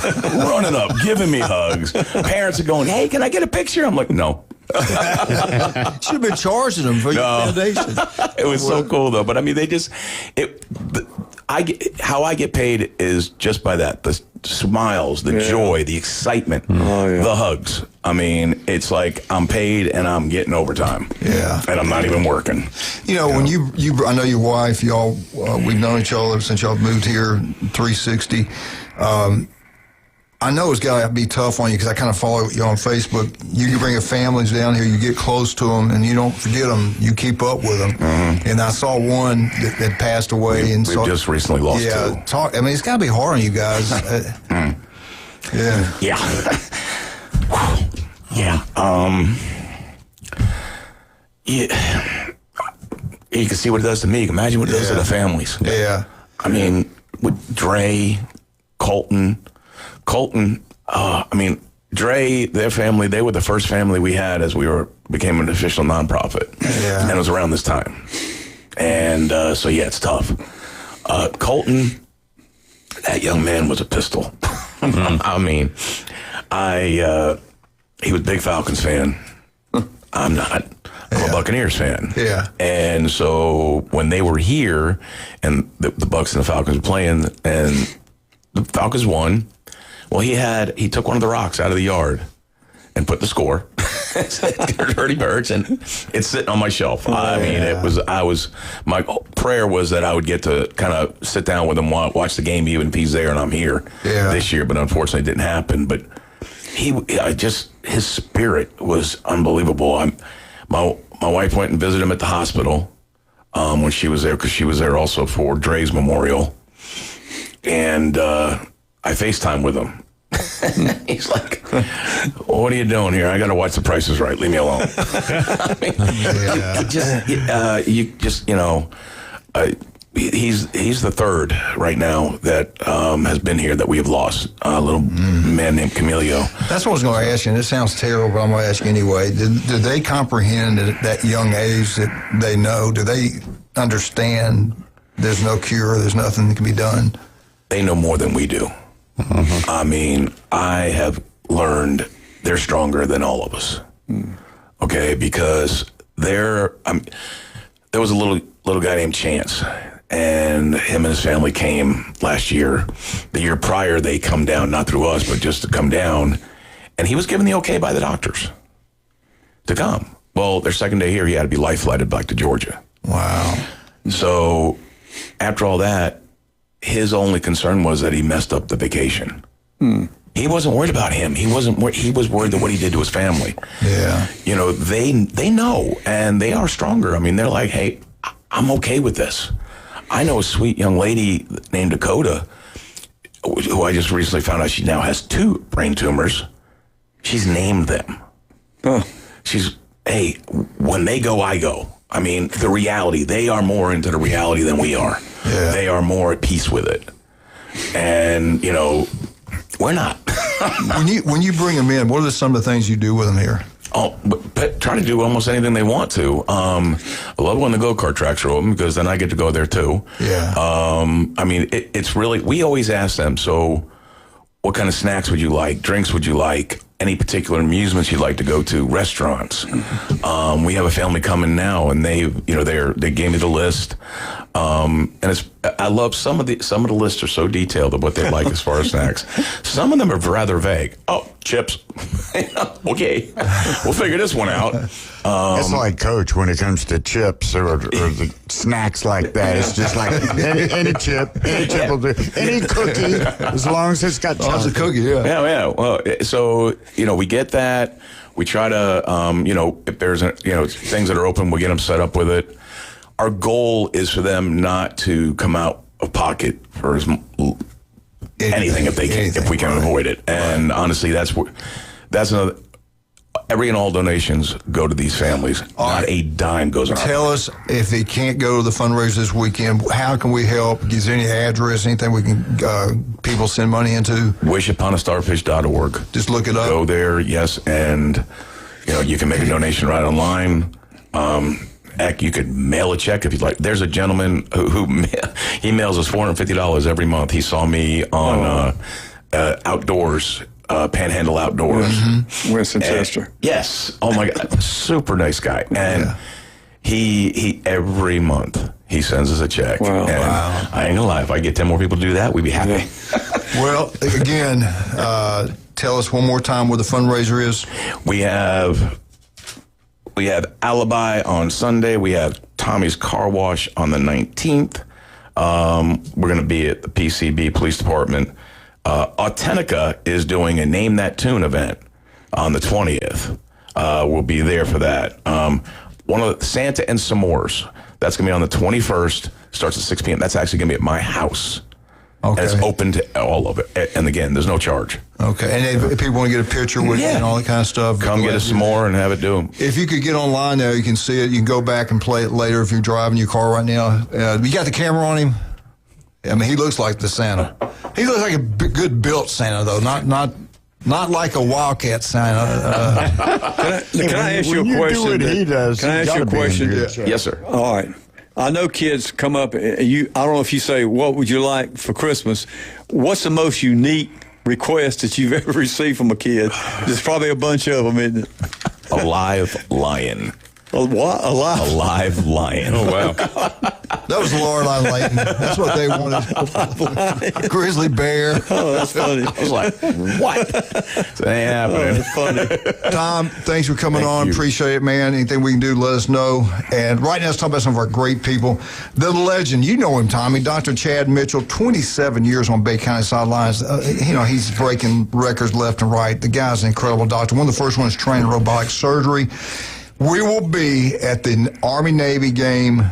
running up, giving me hugs. Parents are going, hey, can I get a picture? I'm like, no. Should have been charging them for your foundation. It was so cool, though. But I mean, how I get paid is just by that. The smiles, the joy, the excitement, the hugs. I mean, it's like I'm paid and I'm getting overtime. Yeah. And I'm not even working. When you I know your wife, y'all, we've known each other since y'all moved here, 360. I know it's got to be tough on you because I kind of follow you on Facebook. You bring your families down here, you get close to them, and you don't forget them. You keep up with them. And I saw one that passed away. We just recently lost two. I mean, it's got to be hard on you guys. Yeah. You can see what it does to me. You can imagine what it does to the families. Yeah. I mean, with Dre, Colton, Dre, their family, they were the first family we had as we became an official nonprofit. Yeah. And it was around this time. And it's tough. Colton, that young man was a pistol. I mean, he was a big Falcons fan. I'm not. I'm a Buccaneers fan. Yeah. And so when they were here and the Bucs and the Falcons were playing and the Falcons won, well, he took one of the rocks out of the yard and put the score. Dirty Birds, and it's sitting on my shelf. I mean, my prayer was that I would get to kind of sit down with him, watch the game, even if he's there and I'm here this year, but unfortunately it didn't happen. But his spirit was unbelievable. My wife went and visited him at the hospital when she was there, because she was there also for Dre's memorial. And I FaceTime with him. He's like, what are you doing here? I got to watch The Price is Right. Leave me alone. He's the third right now that has been here that we have lost. A little man named Camilio. That's what I was going to ask you, and it sounds terrible, but I'm going to ask you anyway. Do they comprehend at that young age that they know? Do they understand there's no cure, there's nothing that can be done? They know more than we do. Mm-hmm. I mean, I have learned they're stronger than all of us. Okay, because there was a little guy named Chance, and him and his family came last year. The year prior, they come down, not through us, but just to come down, and he was given the okay by the doctors to come. Well, their second day here, he had to be life flighted back to Georgia. Wow. So after all that, his only concern was that he messed up the vacation. He wasn't worried about him. He was worried that what he did to his family. Yeah. You know, they know, and they are stronger. I mean, they're like, hey, I'm okay with this. I know a sweet young lady named Dakota, who I just recently found out she now has 2 brain tumors. She's named them. Hey, when they go, I go. I mean, the reality, they are more into the reality than we are. Yeah. They are more at peace with it. And, you know, we're not. when you bring them in, what are some of the things you do with them here? But try to do almost anything they want to. I love when the go-kart tracks are open, because then I get to go there too. Yeah. I mean, it's really, we always ask them, so what kind of snacks would you like? Drinks would you like? Any particular amusements you'd like to go to? Restaurants. We have a family coming now, and they gave me the list. And I love some of the lists are so detailed of what they like as far as snacks. Some of them are rather vague. Oh, chips. Okay, we'll figure this one out. It's like Coach when it comes to chips or the snacks like that. It's just like any chip will do. Any cookie, as long as it's got chocolate. It's a cookie, yeah. Yeah. Well, so, we get that. We try to, if there's, things that are open, we get them set up with it. Our goal is for them not to come out of pocket for anything if they can, if we can avoid it. And honestly, that's another. Every and all donations go to these families. Not a dime goes around. Tell us, if they can't go to the fundraiser this weekend, how can we help? Is there any address, anything we can people send money into? Wishuponastarfish.org. Just look it up. Go there, yes, and you can make a donation right online. Heck, you could mail a check if you'd like. There's a gentleman who he mails us $450 every month. He saw me on Outdoors. Panhandle Outdoors. Winston Chester. Yes. Oh my God. Super nice guy. And he every month he sends us a check. Wow. And I ain't gonna lie, if I get 10 more people to do that, we'd be happy. Yeah. Well, again, tell us one more time where the fundraiser is. We have Alibi on Sunday. We have Tommy's Car Wash on the 19th. We're gonna be at the PCB Police Department. Authentica is doing a Name That Tune event on the 20th. We'll be there for that. One of the Santa and S'mores. That's going to be on the 21st. Starts at 6 p.m. That's actually going to be at my house. Okay. And it's open to all of it. And again, there's no charge. Okay. And if people want to get a picture with you and all that kind of stuff, come get a s'more and have it do them. If you could get online now, you can see it. You can go back and play it later if you're driving your car right now. You got the camera on him? I mean, he looks like the Santa. He looks like a good built Santa, though, not like a Wildcat Santa. Can I ask you a question? Do what he does. Can I ask you a question? Yes, sir. All right. I know kids come up. I don't know if you say, "What would you like for Christmas?" What's the most unique request that you've ever received from a kid? There's probably a bunch of them, isn't it? A live lion. A what? A live? A live lion. Oh, wow. That was Lorelei Layton. That's what they wanted. Grizzly bear. Oh, that's funny. I was like, what? It ain't happening. That's funny. Tom, thanks for coming Thank on. you. Appreciate it, man. Anything we can do, let us know. And right now, let's talk about some of our great people. The legend, you know him, Tommy, Dr. Chad Mitchell, 27 years on Bay County sidelines. He's breaking records left and right. The guy's an incredible doctor. One of the first ones trained in robotic surgery. We will be at the Army-Navy game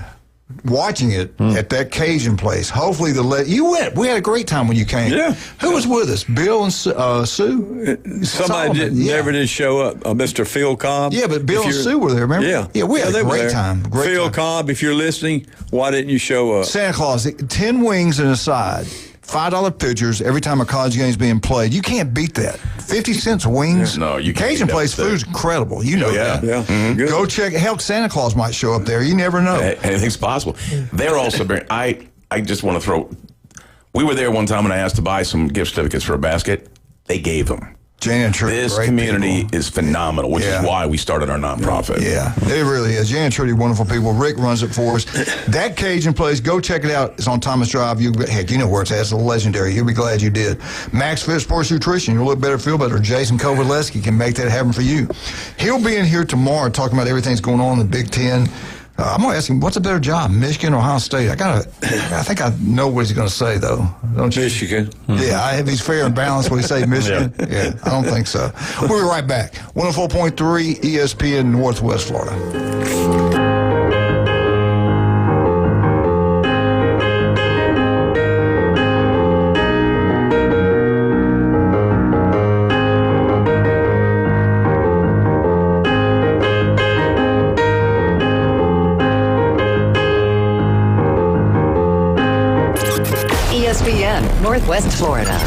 watching it at that Cajun place. Hopefully you went. We had a great time when you came. Yeah. Who was with us? Bill and Sue? Somebody Solomon, never did show up. Mr. Phil Cobb. Yeah, but Bill and Sue were there, remember? Yeah. We had they a were great there. time. Phil Cobb, if you're listening, why didn't you show up? Santa Claus, 10 wings and a side. $5 pitchers every time a college game's being played. You can't beat that. 50 cents wings. No, you can't Cajun beat that place with food's incredible. You know that. Yeah. Mm-hmm. Go check. Hell, Santa Claus might show up there. You never know. Anything's possible. They're also very, I just want to throw, we were there one time and I asked to buy some gift certificates for a basket. They gave them. Jane and Trudy, This great community people. is phenomenal, which is why we started our nonprofit. Yeah, it really is. Jan and Trudy, wonderful people. Rick runs it for us. That Cajun place, go check it out. It's on Thomas Drive. Heck, you know where it's at. It's legendary. You'll be glad you did. Max Fit Sports Nutrition. You'll look better, feel better. Jason Kovaleski can make that happen for you. He'll be in here tomorrow talking about everything that's going on in the Big Ten. I'm going to ask him, what's a better job, Michigan or Ohio State? I think I know what he's going to say, though. Don't you? Michigan. Yeah, if he's fair and balanced, will he say Michigan? Yeah, I don't think so. We'll be right back. 104.3 ESPN Northwest Florida. ESPN Northwest Florida.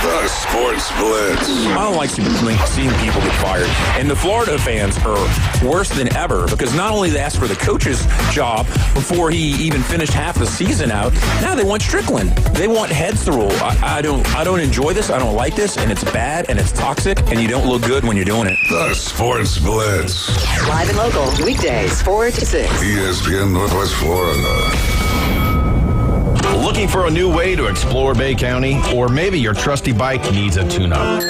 The Sports Blitz. I don't like seeing people get fired. And the Florida fans are worse than ever because not only they asked for the coach's job before he even finished half the season out, now they want Strickland. They want heads to rule. I don't enjoy this. I don't like this. And it's bad and it's toxic and you don't look good when you're doing it. The Sports Blitz. Live and local, weekdays, 4 to 6. ESPN Northwest Florida. Looking for a new way to explore Bay County? Or maybe your trusty bike needs a tune-up?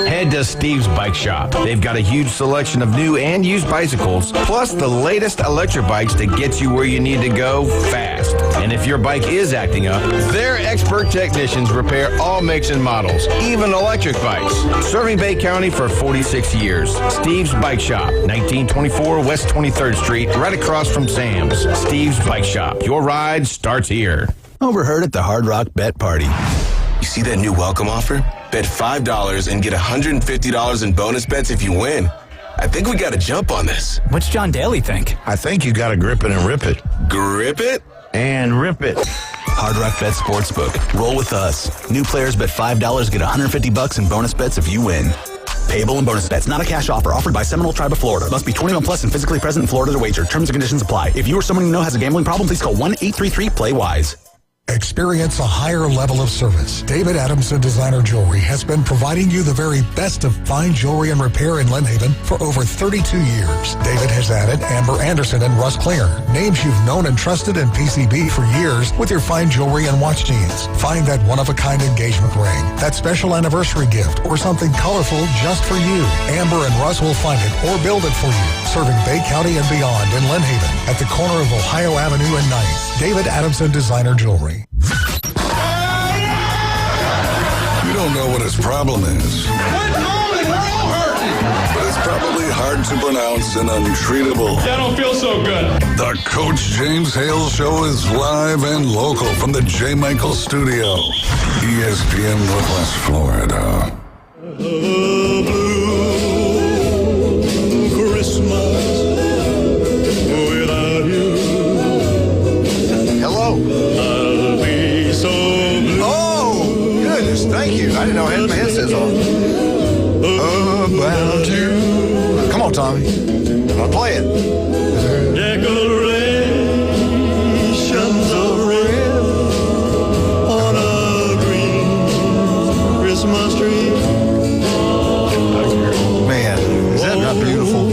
Head to Steve's Bike Shop. They've got a huge selection of new and used bicycles, plus the latest electric bikes to get you where you need to go fast. And if your bike is acting up, their expert technicians repair all makes and models, even electric bikes. Serving Bay County for 46 years. Steve's Bike Shop, 1924 West 23rd Street, right across from Sam's. Steve's Bike Shop. Your ride starts here. Overheard at the Hard Rock Bet Party. You see that new welcome offer? Bet $5 and get $150 in bonus bets if you win. I think we got to jump on this. What's John Daly think? I think you got to grip it and rip it. Grip it? And rip it. Hard Rock Bet Sportsbook. Roll with us. New players bet $5, get $150 in bonus bets if you win. Payable and bonus bets. Not a cash offer. Offered by Seminole Tribe of Florida. Must be 21 plus and physically present in Florida to wager. Terms and conditions apply. If you or someone you know has a gambling problem, please call 1-833-PLAY-WISE. Experience a higher level of service. David Adamson Designer Jewelry has been providing you the very best of fine jewelry and repair in Lynn Haven for over 32 years. David has added Amber Anderson and Russ Klinger, names you've known and trusted in PCB for years with your fine jewelry and watch jeans. Find that one-of-a-kind engagement ring, that special anniversary gift, or something colorful just for you. Amber and Russ will find it or build it for you. Serving Bay County and beyond in Lynn Haven at the corner of Ohio Avenue and 9th. David Adamson Designer Jewelry. You don't know what his problem is. But it's probably hard to pronounce and untreatable. That don't feel so good. The Coach James Hale Show is live and local from the J. Michael Studio. ESPN Northwest Florida. Thank you. I didn't know I had my headsets on. About you. Come on, Tommy. I'll play it. Decorations of red on a green Christmas tree. Man, is that not beautiful?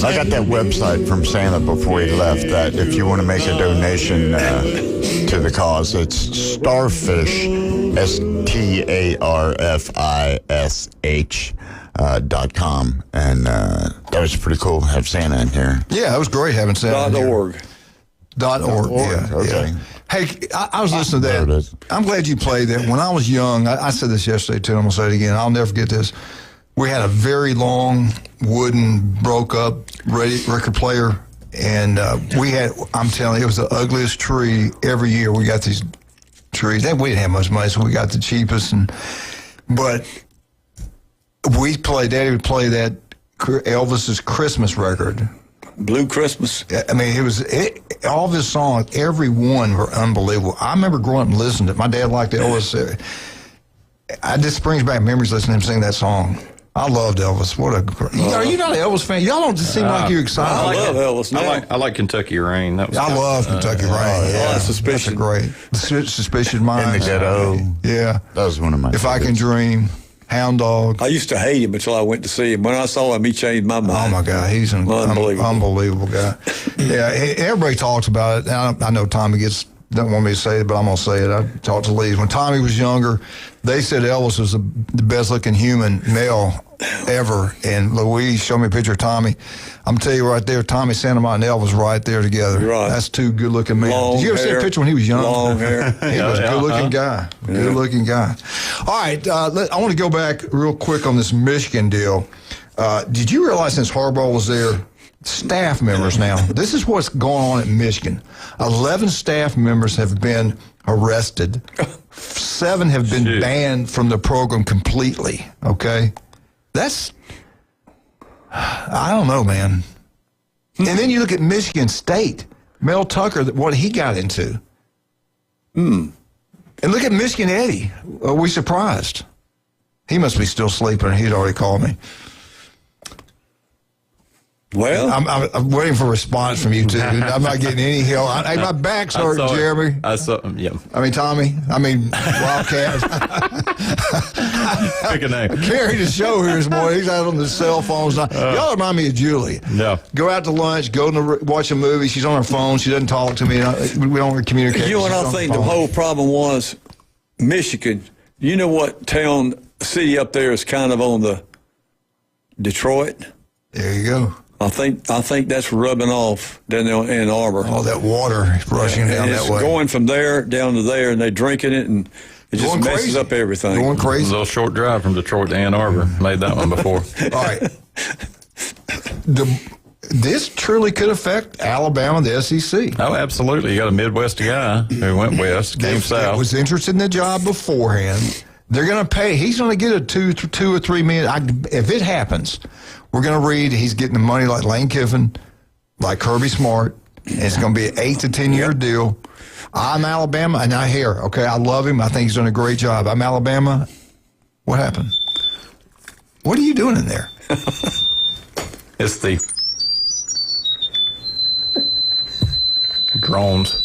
I got that website from Santa before he left that if you want to make a donation to the cause, it's Starfish, STARFISH.com. And that was pretty cool to have Santa in here. Yeah, it was great having Santa in here. .org. .org. Yeah, okay. Yeah. Hey, I was listening to that. I'm glad you played that. When I was young, I said this yesterday too, and I'm going to say it again. I'll never forget this. We had a very long, wooden, broke-up record player, and I'm telling you, it was the ugliest tree every year. We got these trees. We didn't have much money, so we got the cheapest. But Daddy would play that Elvis's Christmas record. Blue Christmas. I mean, all of his songs, every one were unbelievable. I remember growing up and listening to it. My dad liked Elvis. It just brings back memories listening to him sing that song. I loved Elvis. Are you not an Elvis fan? Y'all don't seem like you're excited. I love Elvis. I like Kentucky Rain. I love Kentucky Rain. Yeah, Suspicion. That's great. Suspicion Minds. In the Ghetto. Yeah. That was one of my If favorites. I Can Dream. Hound Dog. I used to hate him until I went to see him. When I saw him, he changed my mind. Oh, my God. He's an unbelievable guy. Yeah, everybody talks about it. I know Tommy don't want me to say it, but I'm going to say it. I talked to Lee. When Tommy was younger, they said Elvis was the best-looking human male ever. And Louise showed me a picture of Tommy. I'm going to tell you right there, Tommy Santamont and Elvis right there together. Right. That's two good-looking men. Long Did you ever see a hair, picture when he was young? long hair. He was a good-looking guy. Good-looking guy. All right, I want to go back real quick on this Michigan deal. Did you realize since Harbaugh was there, staff members now, this is what's going on at Michigan. 11 staff members have been arrested. 7 have been banned from the program completely, okay? I don't know, man. And then you look at Michigan State, Mel Tucker, what he got into. And look at Michigan Eddie. Are we surprised? He must be still sleeping. He'd already called me. Well, I'm waiting for a response from you two. I'm not getting any help. My back's hurting, Jeremy. Tommy. Wildcat. Pick a name. Carried the show here this morning. He's out on the cell phones. Y'all remind me of Julie. Yeah. Go out to lunch, watch a movie. She's on her phone. She doesn't talk to me. We don't communicate. You and I think the whole problem was Michigan. You know what city up there is kind of on the Detroit? There you go. I think that's rubbing off down there in Ann Arbor. All that water rushing down that way. Going from there down to there, and they're drinking it, and it just messes up everything. Going crazy. A little short drive from Detroit to Ann Arbor. Made that one before. All right. This truly could affect Alabama, the SEC. Oh, absolutely. You got a Midwest guy who went west, came south. Was interested in the job beforehand. They're going to pay. He's going to get a $2 or $3 million. If it happens, we're going to read he's getting the money like Lane Kiffin, like Kirby Smart, and it's going to be an 8 to 10 year deal. I'm Alabama, and I hear, okay, I love him. I think he's doing a great job. I'm Alabama. What happened? What are you doing in there? It's the drones.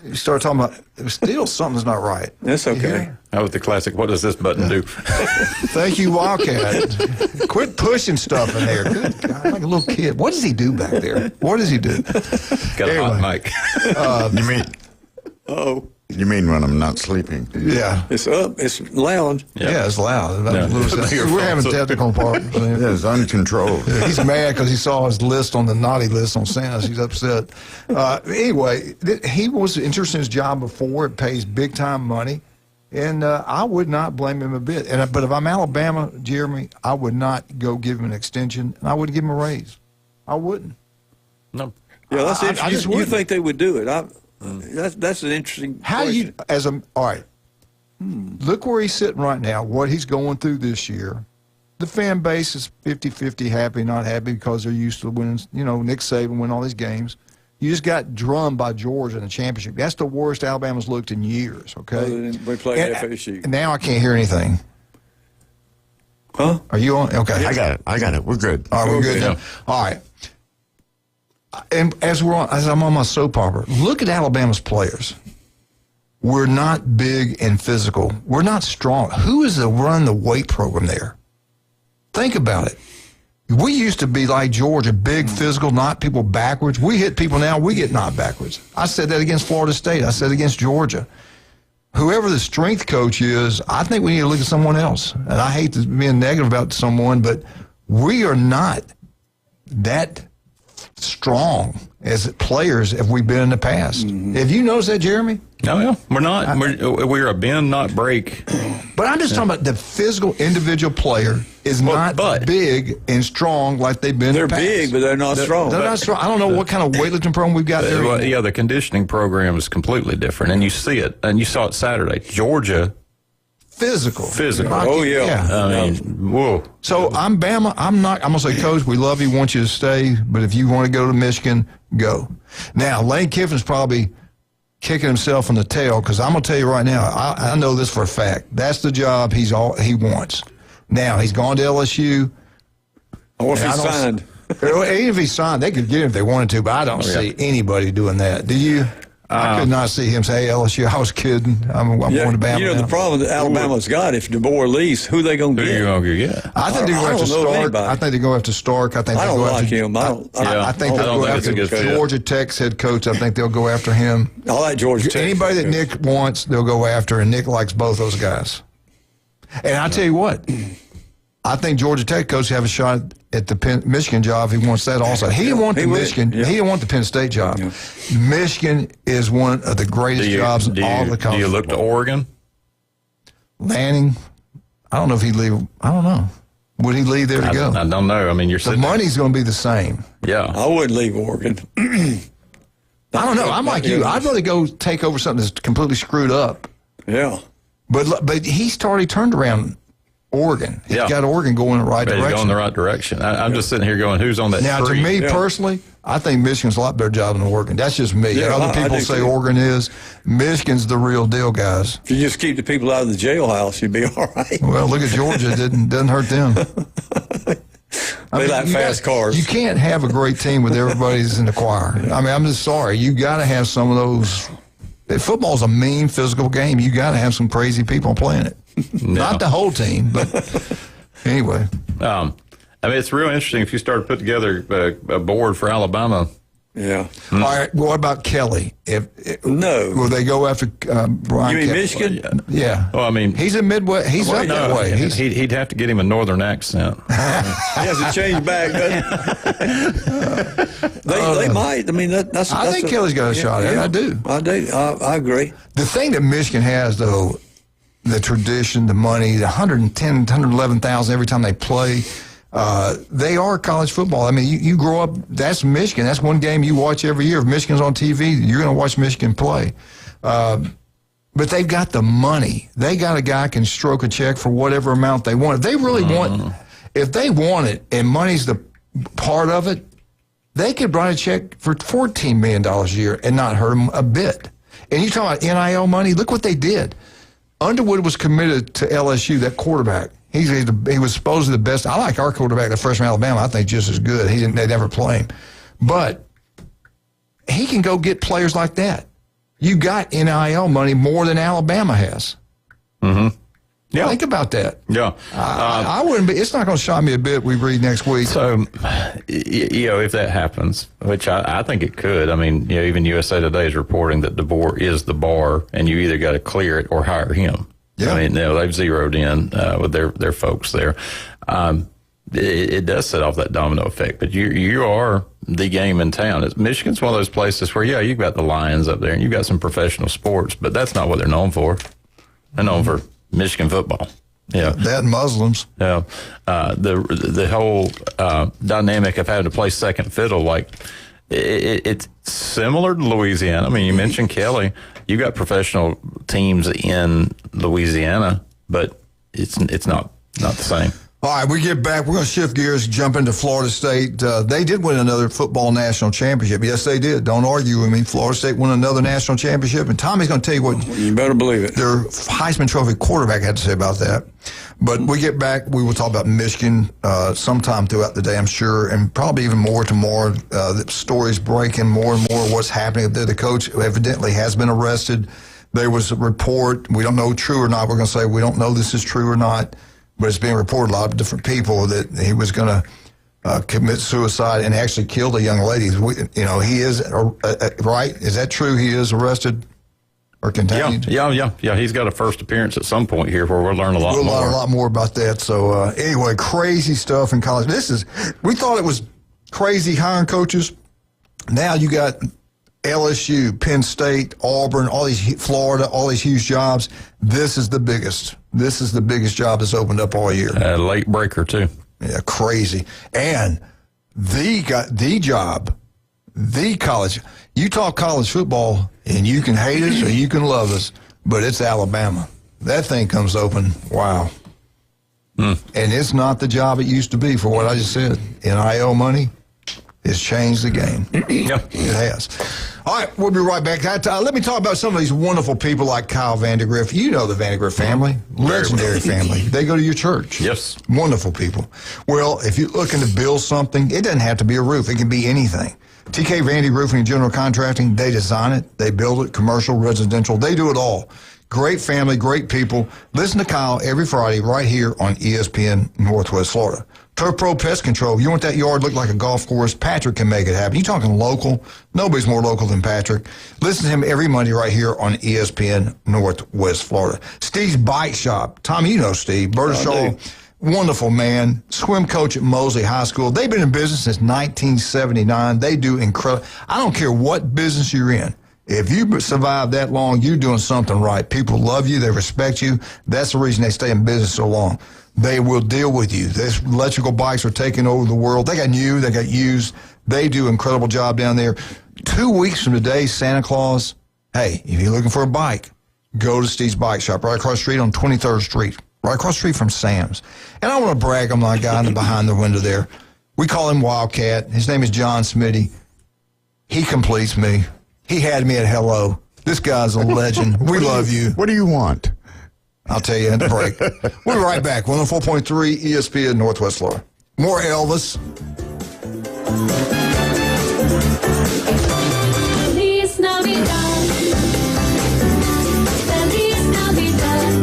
You start talking about still something's not right. That's okay. That was the classic. What does this button do? Thank you, Wildcat. Quit pushing stuff in there. Good God, like a little kid. What does he do back there? What does he do? Got a hot mic. You mean when I'm not sleeping? Yeah. It's up. It's loud. Yeah, it's loud. We're having technical problems. Yeah, it's uncontrolled. Yeah, he's mad because he saw his list on the naughty list on Santa's. He's upset. Anyway, he was interested in his job before. It pays big time money. And I would not blame him a bit. But if I'm Alabama, Jeremy, I would not go give him an extension, and I wouldn't give him a raise. I wouldn't. No. Yeah, that's interesting. You think they would do it? That's an interesting How question. do you, all right, look where he's sitting right now, what he's going through this year. The fan base is 50-50, happy, not happy, because they're used to winning. You know, Nick Saban win all these games. You just got drummed by Georgia in the championship. That's the worst Alabama's looked in years, okay? We played FSU. And now I can't hear anything. Huh? Are you on? Okay. I got it. We're good. All right, we're good. Yeah. All right. And as I'm on my soap opera, look at Alabama's players. we're not big and physical. We're not strong. Who is running the weight program there? Think about it. We used to be like Georgia, big, physical, knock people backwards. We hit people now, we get knocked backwards. I said that against Florida State. I said it against Georgia. Whoever the strength coach is, I think we need to look at someone else. And I hate to be negative about someone, but we are not that strong as players as we've been in the past. Have you noticed that, Jeremy? No, yeah. We're not. We're a bend, not break. But I'm just talking about the physical individual player is not big and strong like they've been in the past. They're big, but they're not strong. They're not strong. I don't know what kind of weightlifting program we've got there. Well, yeah, the conditioning program is completely different, and you see it, and you saw it Saturday. Georgia. Physical. Oh, yeah. I mean, whoa. So I'm Bama. I'm going to say, Coach, we love you, want you to stay, but if you want to go to Michigan, go. Now, Lane Kiffin's probably kicking himself in the tail because I'm going to tell you right now, I know this for a fact. That's the job he wants. Now, he's gone to LSU. Or if he's signed. Even if he's signed, they could get him if they wanted to, but I don't see anybody doing that. Do you? I could not see him say, hey, LSU, I was kidding. I'm going to Bama. You know, the problem that Alabama's got, if DeBoer leaves, who they going to get? Who you going to get? I think they're going after Stark. I think they're going after Stark. I don't like him. I think they'll go after Georgia Tech's head coach. I think they'll go after him. I like Georgia Tech. Anybody that Nick wants, they'll go after, and Nick likes both those guys. And I tell you what, I think Georgia Tech coach have a shot at the Michigan job. He wants that also. He didn't want the Michigan. He didn't want the Penn State job. Yeah. Michigan is one of the greatest jobs in all the country. Do you look to Oregon? Lanning, I don't know if he'd leave. I don't know. Would he leave there to go? I don't know. I mean, the money's going to be the same. Yeah, I wouldn't leave Oregon. I don't know. I'm like you. I'd rather go take over something that's completely screwed up. Yeah, but he's already turned around Oregon. He's got Oregon going in the right direction. He's going in the right direction. I'm just sitting here going, who's on that now, tree? To me personally, I think Michigan's a lot better job than Oregon. That's just me. Yeah, other people say Oregon is. Michigan's the real deal, guys. If you just keep the people out of the jailhouse, you'd be all right. Well, look at Georgia. Doesn't hurt them. They like fast cars. You can't have a great team with everybody's in the choir. I mean, I'm just sorry. You got to have some of those. Football's a mean physical game. You got to have some crazy people playing it. No. Not the whole team, but anyway. I mean, it's real interesting if you start to put together a board for Alabama. Yeah. All right. What about Kelly? No. Will they go after Brian? You mean Kelly? Michigan? Yeah. Well, I mean, he's in Midwest. He's up that way. He'd have to get him a northern accent. He has to change back. They might. I mean, that's. I think Kelly's got a shot at it. I do. I agree. The thing that Michigan has, though, the tradition, the money, the 110, 111,000 every time they play. They are college football. I mean, you grow up, that's Michigan. That's one game you watch every year. If Michigan's on TV, you're going to watch Michigan play. But they've got the money. They got a guy who can stroke a check for whatever amount they want. If they really want, if they want it and money's the part of it, they could write a check for $14 million a year and not hurt them a bit. And you talk about NIL money, look what they did. Underwood was committed to LSU, that quarterback. He was supposedly the best. I like our quarterback, the freshman Alabama. I think just as good. They never play him. But he can go get players like that. You got NIL money more than Alabama has. Mm-hmm. Yeah. Think about that. Yeah. I wouldn't be. It's not going to shock me a bit. We read next week. So, if that happens, which I think it could. I mean, even USA Today is reporting that DeBoer is the bar, and you either got to clear it or hire him. Yeah. I mean, they've zeroed in with their folks there. It does set off that domino effect, but you are the game in town. Michigan's one of those places where, you've got the Lions up there, and you've got some professional sports, but that's not what they're known for. They're known for Michigan football. Yeah, that and Muslims. Yeah, the whole dynamic of having to play second fiddle, like it's similar to Louisiana. I mean, you mentioned Kelly. You got professional teams in Louisiana, but it's not the same. All right, we get back. We're going to shift gears, jump into Florida State. They did win another football national championship. Yes, they did. Don't argue with me. Florida State won another national championship, and Tommy's going to tell you what. You better believe it. Their Heisman Trophy quarterback had to say about that. But we get back. We will talk about Michigan sometime throughout the day, I'm sure, and probably even more tomorrow. The stories breaking more and more. What's happening there? The coach evidently has been arrested. There was a report, we don't know true or not, we're going to say we don't know this is true or not, but it's being reported, a lot of different people, that he was going to commit suicide and actually killed a young lady. He is, right? Is that true? He is arrested or contained? Yeah. He's got a first appearance at some point here where we'll learn a lot more. We'll learn a lot more about that. So anyway, crazy stuff in college. We thought it was crazy hiring coaches. Now you got LSU, Penn State, Auburn, Florida, all these huge jobs. This is the biggest. This is the biggest job that's opened up all year. Late breaker too. Yeah, crazy. And the college. You talk college football, and you can hate us or you can love us, but it's Alabama. That thing comes open. Wow. And it's not the job it used to be for what I just said. NIL money has changed the game. Yeah. It has. All right, we'll be right back. Let me talk about some of these wonderful people like Kyle Vandegrift. You know the Vandegrift family, legendary family. They go to your church. Yes. Wonderful people. Well, if you're looking to build something, it doesn't have to be a roof. It can be anything. TK Vandy Roofing and General Contracting, they design it, they build it, commercial, residential, they do it all. Great family, great people. Listen to Kyle every Friday right here on ESPN Northwest Florida. Turf Pro Pest Control. You want that yard to look like a golf course? Patrick can make it happen. You talking local? Nobody's more local than Patrick. Listen to him every Monday right here on ESPN Northwest Florida. Steve's Bike Shop. Tom, you know Steve. Bertashaw, wonderful man. Swim coach at Mosley High School. They've been in business since 1979. They do incredible. I don't care what business you're in. If you survive that long, you're doing something right. People love you. They respect you. That's the reason they stay in business so long. They will deal with you. These electrical bikes are taking over the world. They got new, they got used. They do an incredible job down there. 2 weeks from today, Santa Claus, hey, if you're looking for a bike, go to Steve's Bike Shop right across the street on 23rd Street, right across the street from Sam's. And I want to brag on my guy in the behind the window there. We call him Wildcat. His name is John Smitty. He completes me. He had me at hello. This guy's a legend. We love you. What do you want? I'll tell you at the break. We'll be right back. 104.3 ESPN Northwest Florida. More Elvis. Feliz Navidad. Feliz Navidad.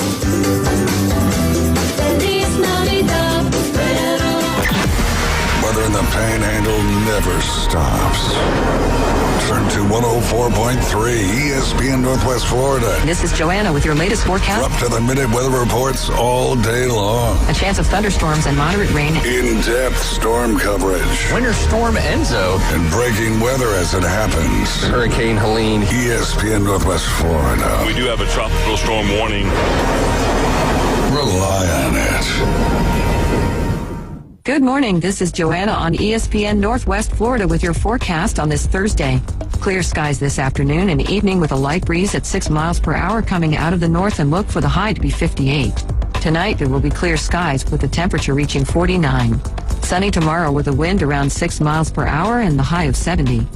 Feliz Navidad. Weather in the Panhandle never stops. Turn to 104.3 ESPN Northwest Florida. This is Joanna with your latest forecast. Up to the minute weather reports all day long. A chance of thunderstorms and moderate rain. In-depth storm coverage. Winter Storm Enzo. And breaking weather as it happens. Hurricane Helene. ESPN Northwest Florida. We do have a tropical storm warning. Rely on it. Good morning. This is Joanna on ESPN Northwest Florida with your forecast on this Thursday. Clear skies this afternoon and evening with a light breeze at 6 miles per hour coming out of the north, and look for the high to be 58. Tonight there will be clear skies with the temperature reaching 49. Sunny tomorrow with a wind around 6 miles per hour and the high of 70.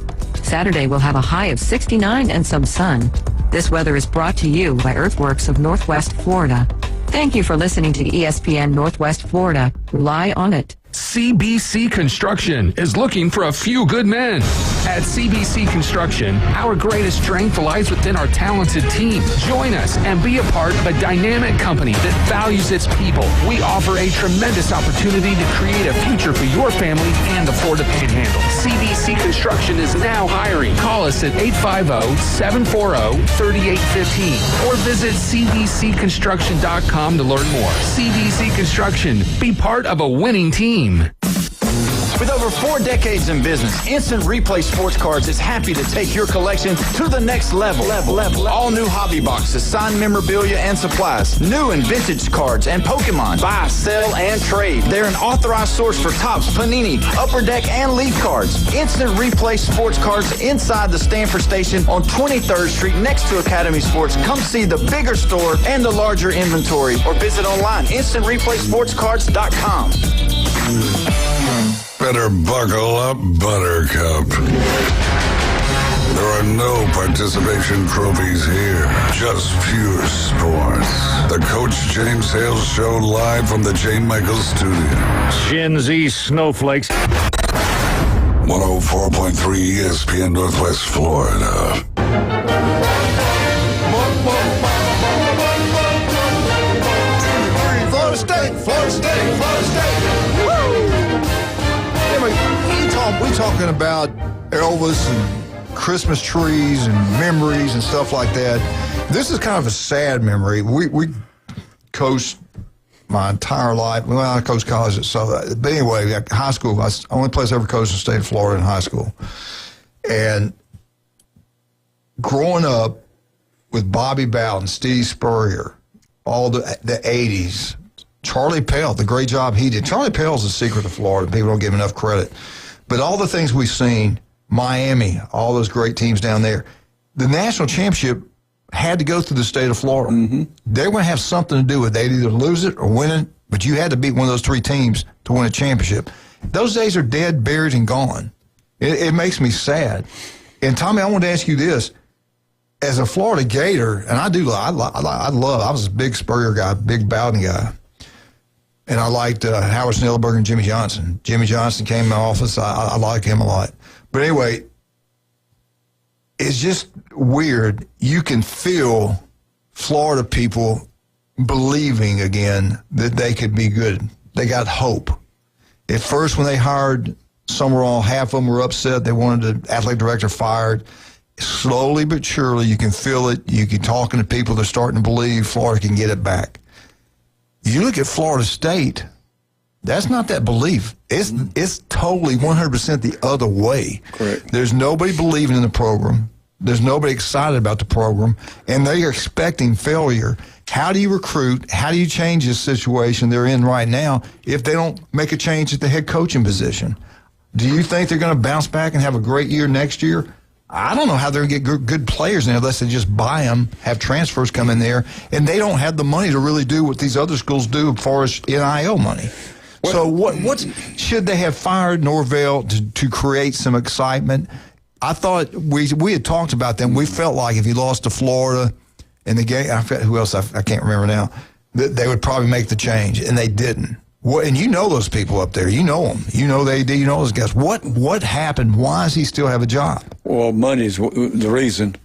Saturday will have a high of 69 and some sun. This weather is brought to you by Earthworks of Northwest Florida. Thank you for listening to ESPN Northwest Florida. Rely on it. CBC Construction is looking for a few good men. At CBC Construction, our greatest strength lies within our talented team. Join us and be a part of a dynamic company that values its people. We offer a tremendous opportunity to create a future for your family and the Florida Panhandle. CBC Construction is now hiring. Call us at 850-740-3815 or visit cbcconstruction.com to learn more. CBC Construction. Be part of a winning team. With over 4 decades in business, Instant Replay Sports Cards is happy to take your collection to the next level. All new hobby boxes, signed memorabilia and supplies, new and vintage cards and Pokemon. Buy, sell, and trade. They're an authorized source for Topps, Panini, Upper Deck, and Leaf cards. Instant Replay Sports Cards inside the Stanford Station on 23rd Street next to Academy Sports. Come see the bigger store and the larger inventory, or visit online, instantReplaySportsCards.com. Better buckle up, Buttercup. There are no participation trophies here, just pure sports. The Coach James Hale Show live from the Jane Michaels Studios. Gen Z snowflakes. 104.3 ESPN Northwest Florida. talking about Elvis and Christmas trees and memories and stuff like that. This is kind of a sad memory. We coached my entire life. Well, I coached college, but anyway, high school. The only place I ever coached in the state of Florida in high school. And growing up with Bobby Bowden, Steve Spurrier, all the 80s, Charlie Pell, the great job he did. Charlie Pell's the secret of Florida. People don't give him enough credit. But all the things we've seen, Miami, all those great teams down there, the national championship had to go through the state of Florida. Mm-hmm. They were going to have something to do with it. They'd either lose it or win it, but you had to beat one of those three teams to win a championship. Those days are dead, buried, and gone. It makes me sad. And, Tommy, I want to ask you this. As a Florida Gator, and I was a big Spurrier guy, big Bowden guy, and I liked Howard Snellberger and Jimmy Johnson. Jimmy Johnson came in my office. I like him a lot. But anyway, it's just weird. You can feel Florida people believing again that they could be good. They got hope. At first, when they hired Summerall, half of them were upset. They wanted the athletic director fired. Slowly but surely, you can feel it. You can talking to people. They're starting to believe Florida can get it back. You look at Florida State. That's not that belief. It's totally 100% the other way. Correct. There's nobody believing in the program. There's nobody excited about the program, and they are expecting failure. How do you recruit? How do you change this situation they're in right now if they don't make a change at the head coaching position? Do you think they're going to bounce back and have a great year next year? I don't know how they're going to get good players in there unless they just buy them, have transfers come in there, and they don't have the money to really do what these other schools do as far as NIL money. So what should they have fired Norvell to create some excitement? I thought we had talked about them. We felt like if he lost to Florida in the game, who else? I can't remember now. That they would probably make the change, and they didn't. And you know those people up there. You know them. You know they do. You know those guys. What happened? Why does he still have a job? Well, money is the reason.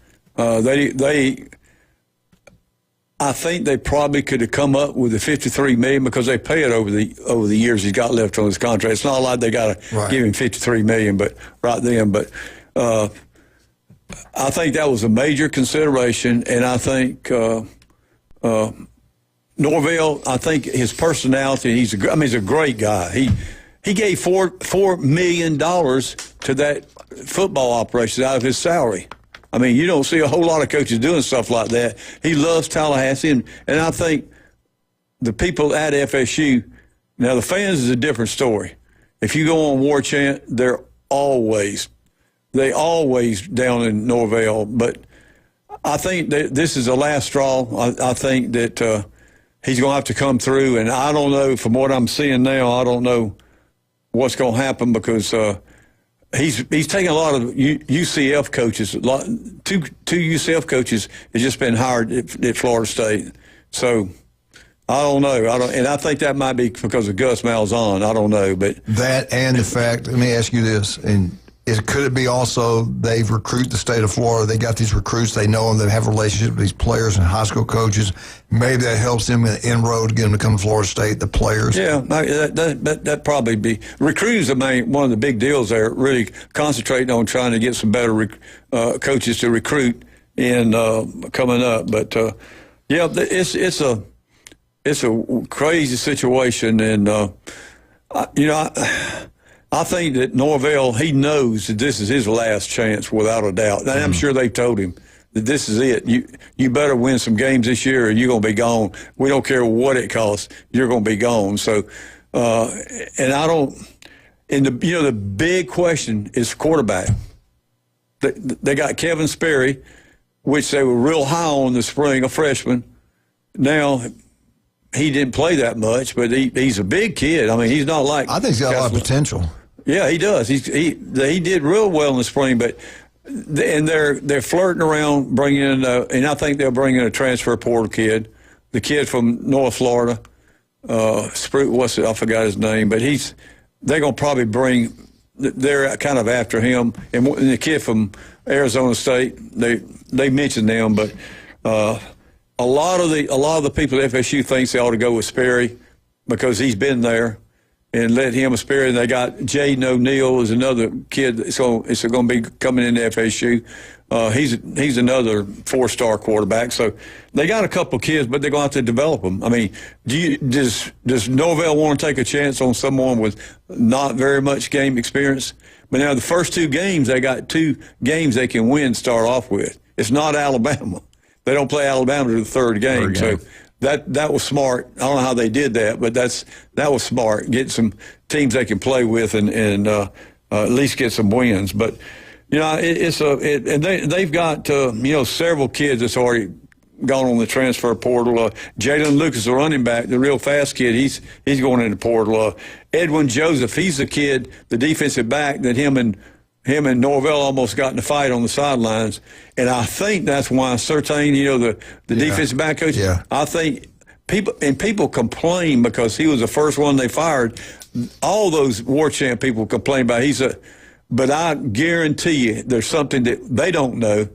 I think they probably could have come up with the $53 million because they pay it over the years he's got left on his contract. It's not like they got to give him $53 million, but right then. But I think that was a major consideration, and I think Norvell. I think his personality. He's a great guy. He gave $4 million to that football operation out of his salary. I mean, you don't see a whole lot of coaches doing stuff like that. He loves Tallahassee, and I think the people at FSU, now the fans is a different story. If you go on War Chant, they always down in Norvell. But I think that this is the last straw. I think that he's going to have to come through, and I don't know, from what I'm seeing now, I don't know what's going to happen because he's taking a lot of UCF coaches. Two UCF coaches has just been hired at Florida State. So I don't know. And I think that might be because of Gus Malzahn. I don't know, but that and the fact. Let me ask you this: could it be also they've recruited the state of Florida? They got these recruits. They know them. They have relationships with these players and high school coaches. Maybe that helps them in the inroad to get them to come to Florida State. The players. Yeah, that probably be recruiting is one of the big deals there. Really concentrating on trying to get some better coaches to recruit in coming up. But yeah, it's a crazy situation, and I think that Norvell, he knows that this is his last chance without a doubt. And I'm sure they told him that this is it. You better win some games this year or you're going to be gone. We don't care what it costs. You're going to be gone. So, the big question is quarterback. They got Kevin Sperry, which they were real high on this spring, a freshman. Now, he didn't play that much, but he's a big kid. I mean, he's not like... I think he's got a lot of potential. Yeah, he does. He did real well in the spring, but they're flirting around bringing in, and I think they'll bring in a transfer portal kid, the kid from North Florida. I forgot his name, but they're going to probably bring. They're kind of after him, and the kid from Arizona State. They mentioned them, but a lot of the people at FSU thinks they ought to go with Sperry because he's been there. and let him experience. They got Jaden O'Neal is another kid, so it's going to be coming into FSU. He's another 4-star quarterback. So they got a couple of kids, but they're going to have to develop them. I mean, does Norvell want to take a chance on someone with not very much game experience? But now the first 2 games, they got 2 games they can win. Start off with. It's not Alabama. They don't play Alabama to the third game. So that was smart. I don't know how they did that, but that was smart. Get some teams they can play with and at least get some wins. But you know, and they've got several kids that's already gone on the transfer portal. Jalen Lucas, the running back, the real fast kid, he's going in the portal. Edwin Joseph, he's the kid, the defensive back that him and Norvell almost got in a fight on the sidelines. And I think that's why Surtain, the defensive back coach, I think people complain because he was the first one they fired. All those war chant people complain about but I guarantee you there's something that they don't know.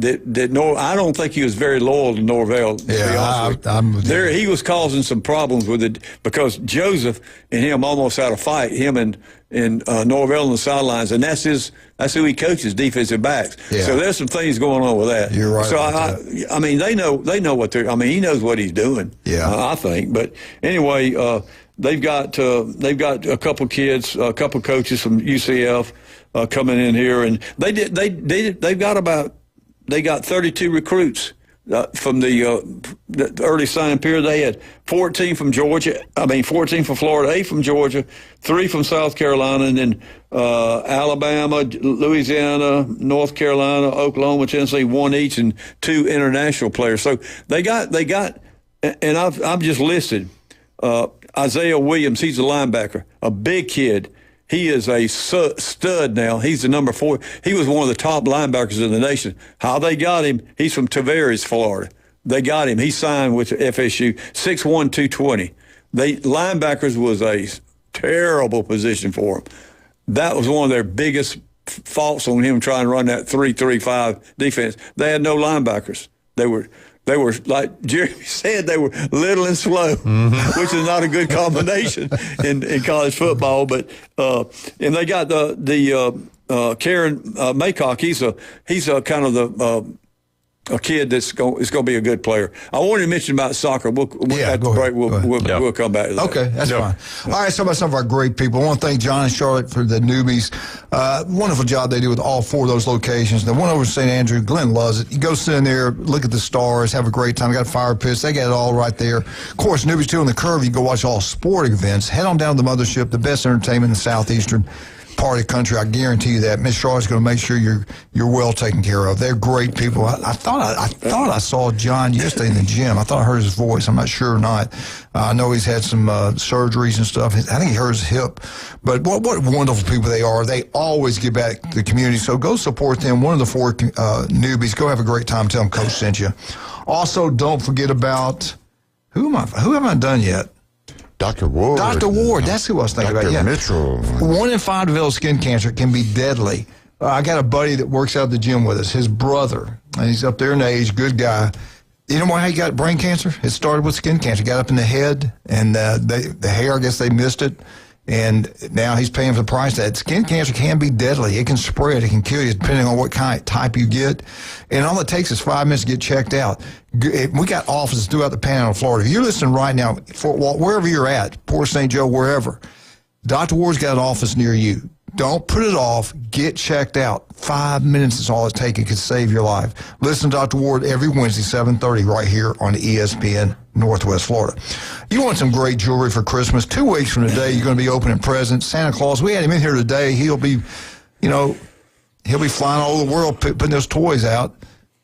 I don't think he was very loyal to Norvell. He was causing some problems with it because Joseph and him almost had a fight. Him and Norvell on the sidelines, and that's who he coaches, defensive backs. Yeah. So there's some things going on with that. You're right. So I mean, they know what they're. I mean, he knows what he's doing. Yeah, I think. But anyway, they've got a couple kids, a couple coaches from UCF coming in here, and they got 32 recruits from the early signing period. They had 14 from Georgia. 14 from Florida, 8 from Georgia, 3 from South Carolina, and then Alabama, Louisiana, North Carolina, Oklahoma, Tennessee, 1 each, and 2 international players. So they got, and I've just listed Isaiah Williams. He's a linebacker, a big kid. He is a stud now. He's the number 4. He was one of the top linebackers in the nation. How they got him, he's from Tavares, Florida. They got him. He signed with FSU, 6'1", 220. Linebackers was a terrible position for him. That was one of their biggest faults on him trying to run that 3-3-5 defense. They had no linebackers. They were, like Jeremy said, they were little and slow, which is not a good combination in college football. But and they got the Karen Maycock. He's a kind of a kid is going to be a good player. I wanted to mention about soccer. We'll at the break. We'll come back to that. Okay, that's fine. All right, so about some of our great people. I want to thank John and Charlotte for the newbies. Wonderful job they do with all 4 of those locations. The one over in St. Andrew, Glenn loves it. You go sit in there, look at the stars, have a great time. They got fire pits. They got it all right there. Of course, Newbies 2 on the Curve, you go watch all sporting events. Head on down to the Mothership, the best entertainment in the southeastern part of the country. I guarantee you that. Miss Charlotte's going to make sure you're well taken care of. They're great people. I thought I saw John yesterday in the gym. I thought I heard his voice. I'm not sure or not. I know he's had some surgeries and stuff. I think he hurt his hip. But what wonderful people they are. They always give back to the community. So go support them. One of the 4 newbies. Go have a great time. Tell them Coach sent you. Also, don't forget about who haven't I done yet? Dr. Ward. Dr. Ward, that's who I was thinking about. Dr. Mitchell. 1 in 5 develop skin cancer can be deadly. I got a buddy that works out at the gym with us, his brother, and he's up there in age, good guy. You know how he got brain cancer? It started with skin cancer. Got up in the head, and the hair, I guess they missed it. And now he's paying for the price of that. Skin cancer can be deadly. It can spread. It can kill you depending on what type you get. And all it takes is 5 minutes to get checked out. We got offices throughout the Panhandle of Florida. If you're listening right now, wherever you're at, Port St. Joe, wherever, Dr. Ward's got an office near you. Don't put it off. Get checked out. 5 minutes is all it takes. It could save your life. Listen to Dr. Ward every Wednesday, 7:30, right here on ESPN Northwest Florida. You want some great jewelry for Christmas? 2 weeks from today, you're going to be opening presents. Santa Claus, we had him in here today. He'll be flying all over the world putting those toys out.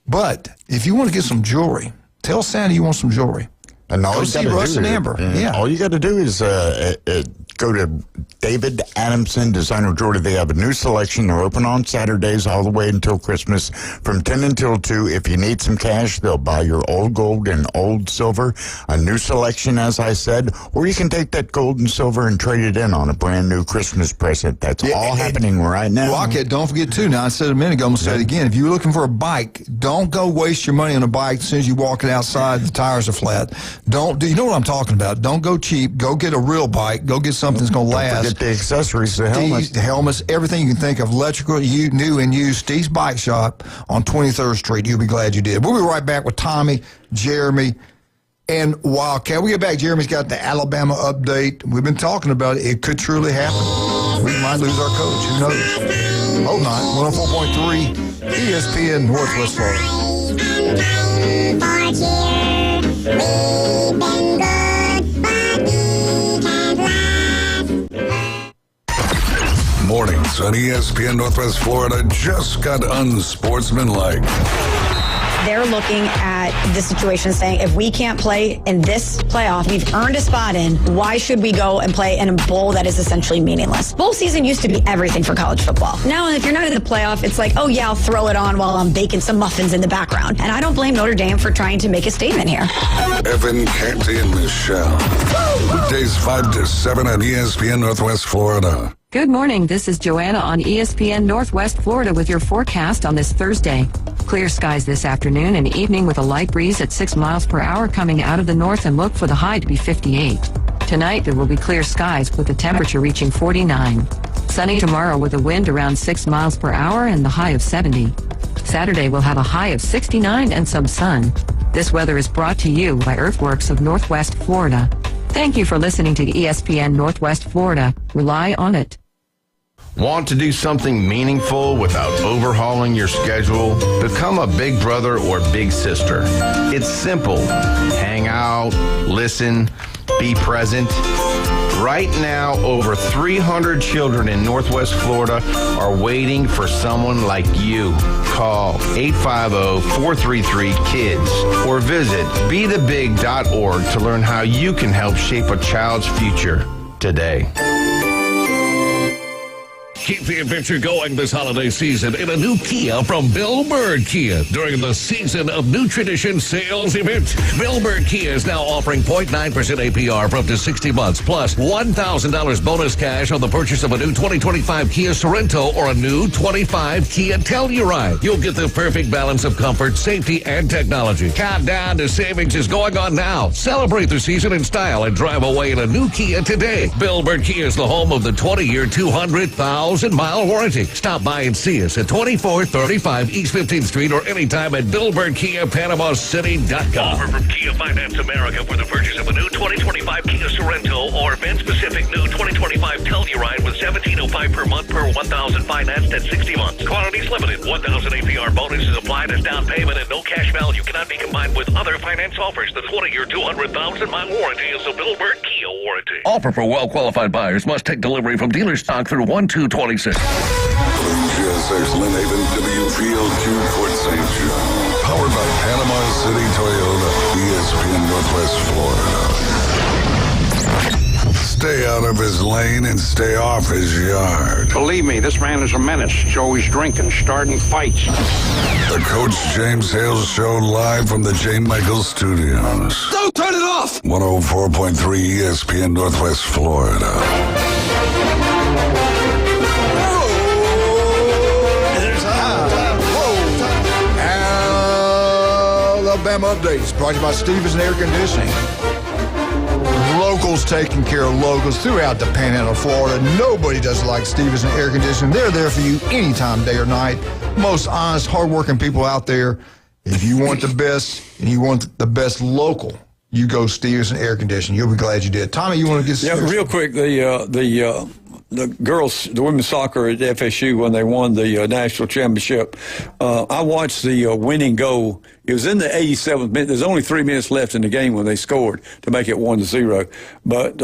But if you want to get some jewelry, tell Santa you want some jewelry. And all go you see Russ and Amber. Yeah. All you got to do is go to David Adamson Designer Jewelry. They have a new selection. They're open on Saturdays all the way until Christmas from 10 until 2. If you need some cash, they'll buy your old gold and old silver. A new selection, as I said. Or you can take that gold and silver and trade it in on a brand new Christmas present. That's all happening right now. Rocket, don't forget, too. Now, I said a minute ago, I'm going to say it again. If you're looking for a bike, don't go waste your money on a bike as soon as you walk it outside, the tires are flat. You know what I'm talking about. Don't go cheap. Go get a real bike. Go get something something that's going to last. Don't forget the accessories, the helmets. The helmets, everything you can think of, electrical, new and used. Steve's Bike Shop on 23rd Street. You'll be glad you did. We'll be right back with Tommy, Jeremy, and Wildcat. We get back. Jeremy's got the Alabama update. We've been talking about it. It could truly happen. We might lose our coach. Who knows? Hope not. 104.3 ESPN Northwest Florida. Mornings on ESPN Northwest Florida just got unsportsmanlike. They're looking at the situation saying, if we can't play in this playoff, we've earned a spot in, why should we go and play in a bowl that is essentially meaningless? Bowl season used to be everything for college football. Now, if you're not in the playoff, it's like, oh yeah, I'll throw it on while I'm baking some muffins in the background. And I don't blame Notre Dame for trying to make a statement here. Evan, Canty, and Michelle. Weekdays 5 to 7 on ESPN Northwest Florida. Good morning. This is Joanna on ESPN Northwest Florida with your forecast on this Thursday. Clear skies this afternoon and evening with a light breeze at 6 miles per hour coming out of the north, and look for the high to be 58. Tonight there will be clear skies with the temperature reaching 49. Sunny tomorrow with a wind around 6 miles per hour and the high of 70. Saturday will have a high of 69 and some sun. This weather is brought to you by Earthworks of Northwest Florida. Thank you for listening to ESPN Northwest Florida. Rely on it. Want to do something meaningful without overhauling your schedule? Become a big brother or big sister. It's simple. Hang out, listen, be present. Right now, over 300 children in Northwest Florida are waiting for someone like you. Call 850-433-KIDS or visit BeTheBig.org to learn how you can help shape a child's future today. Keep the adventure going this holiday season in a new Kia from Bill Bird Kia during the Season of New Tradition sales event. Bill Bird Kia is now offering 0.9% APR for up to 60 months, plus $1,000 bonus cash on the purchase of a new 2025 Kia Sorento or a new 25 Kia Telluride. You'll get the perfect balance of comfort, safety, and technology. Countdown to savings is going on now. Celebrate the season in style and drive away in a new Kia today. Bill Bird Kia is the home of the 20-year, 200,000-mile warranty. Stop by and see us at 2435 East 15th Street or anytime at BillBirdKiaPanamaCity.com. Offer from Kia Finance America for the purchase of a new 2025 Kia Sorento or VIN-specific new 2025 Telluride with $1,705 per month per $1,000 financed at 60 months. Quantities limited. $1,000 APR bonus is applied as down payment and no cash value cannot be combined with other finance offers. The 20-year, 200,000-mile warranty is a Bill Bird Kia warranty. Offer for well-qualified buyers. Must take delivery from dealer stock through 1/2/26. GSX Lynn Haven, WPLQ Port St. John. Powered by Panama City Toyota, ESPN Northwest Florida. Stay out of his lane and stay off his yard. Believe me, this man is a menace. He's always drinking, starting fights. The Coach James Hale Show live from the J. Michael Studios. Don't turn it off! 104.3 ESPN Northwest Florida. Alabama updates brought to you by Stevens Air Conditioning. Locals taking care of locals throughout the Panhandle of Florida. Nobody does like Stevens Air Conditioning. They're there for you anytime, day or night. Most honest, hardworking people out there. If you want the best and you want the best local, you go Stevens Air Conditioning. You'll be glad you did. Tommy, you want to get real quick, the girls, the women's soccer at FSU, when they won the national championship, I watched the winning goal. It was in the 87th minute. There's only 3 minutes left in the game when they scored to make it 1-0. But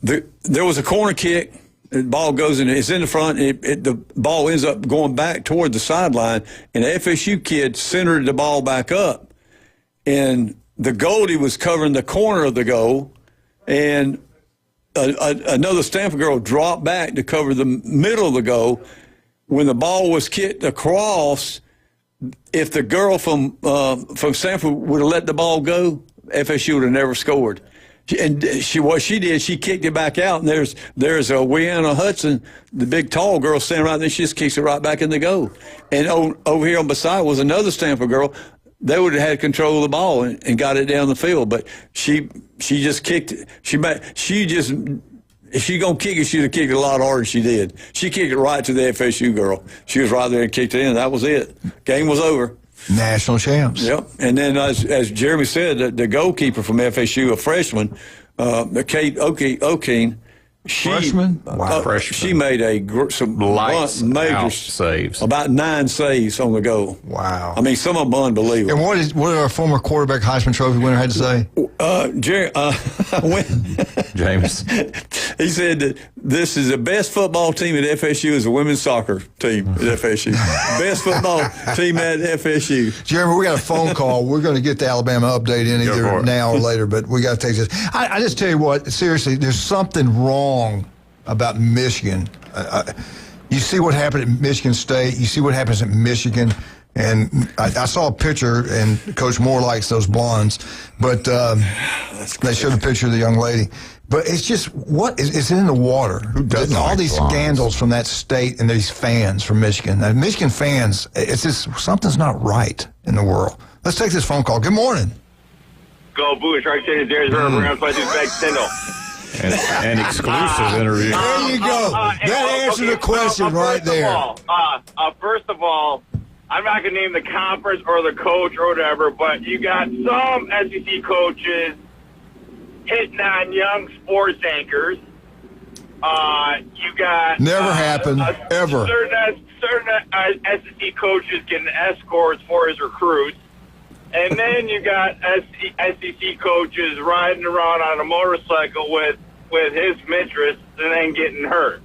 there was a corner kick. The ball goes in. It's in the front. The ball ends up going back toward the sideline, and the FSU kid centered the ball back up, and the goalie was covering the corner of the goal, and another Stanford girl dropped back to cover the middle of the goal. When the ball was kicked across, if the girl from Stanford would have let the ball go, FSU would have never scored. What she did, she kicked it back out, and there's a Wianna Hudson, the big tall girl standing right there. She just kicks it right back in the goal. And over here on beside was another Stanford girl. They would have had control of the ball and got it down the field, but she just kicked it. She just if she going to kick it, she'd have kicked it a lot harder than she did. She kicked it right to the FSU girl. She was right there and kicked it in. That was it. Game was over. National champs. Yep. And then, as Jeremy said, the goalkeeper from FSU, a freshman, Kate O'Keen, freshman? Wow. Freshman. She made some major saves. About 9 saves on the goal. Wow. I mean, some of them unbelievable. And what did our former quarterback Heisman Trophy winner had to say? James. He said that this is the best football team at FSU is a women's soccer team at FSU. Best football team at FSU. Jeremy, we got a phone call. We're going to get the Alabama update in either now or later, but we got to take this. I just tell you what, seriously, there's something wrong about Michigan. You see what happened at Michigan State. You see what happens at Michigan. And I saw a picture, and Coach Moore likes those blondes, but they showed a picture of the young lady. But it's just, it's in the water. Who doesn't all like these blondes? scandals from that state and these fans from Michigan. Michigan fans, it's just, something's not right in the world. Let's take this phone call. Good morning. Go Boo, Shark City, Darius River, we're going to play this back Stendhal. An exclusive interview. There you go. That answered the question right there. First of all, I'm not going to name the conference or the coach or whatever, but you got some SEC coaches hitting on young sports anchors. You got never happened ever. Certain SEC coaches getting escorts for his recruits, and then you got SEC coaches riding around on a motorcycle with his mistress and then getting hurt.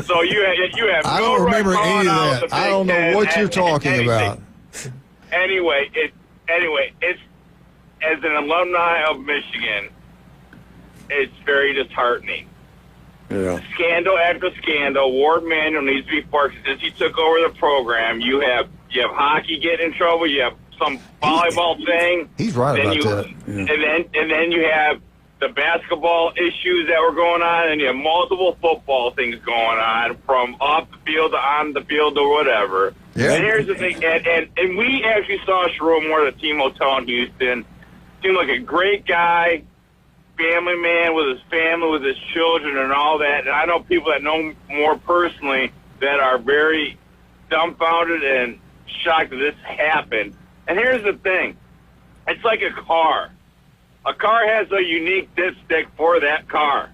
So you have. I don't remember any of that. I don't know what you're talking about. Anyway, it's as an alumni of Michigan, it's very disheartening. Yeah. Scandal after scandal. Ward Manuel needs to be fired since he took over the program. You have hockey getting in trouble. You have some volleyball thing. He's right then about that. Yeah. And then you have the basketball issues that were going on, and you have multiple football things going on from off the field to on the field or whatever. Yeah. And here's the thing, and we actually saw Sharon Moore at the team hotel in Houston. Seemed like a great guy, family man with his family, with his children and all that. And I know people that know more personally that are very dumbfounded and shocked that this happened. And here's the thing. It's like a car. A car has a unique dipstick for that car.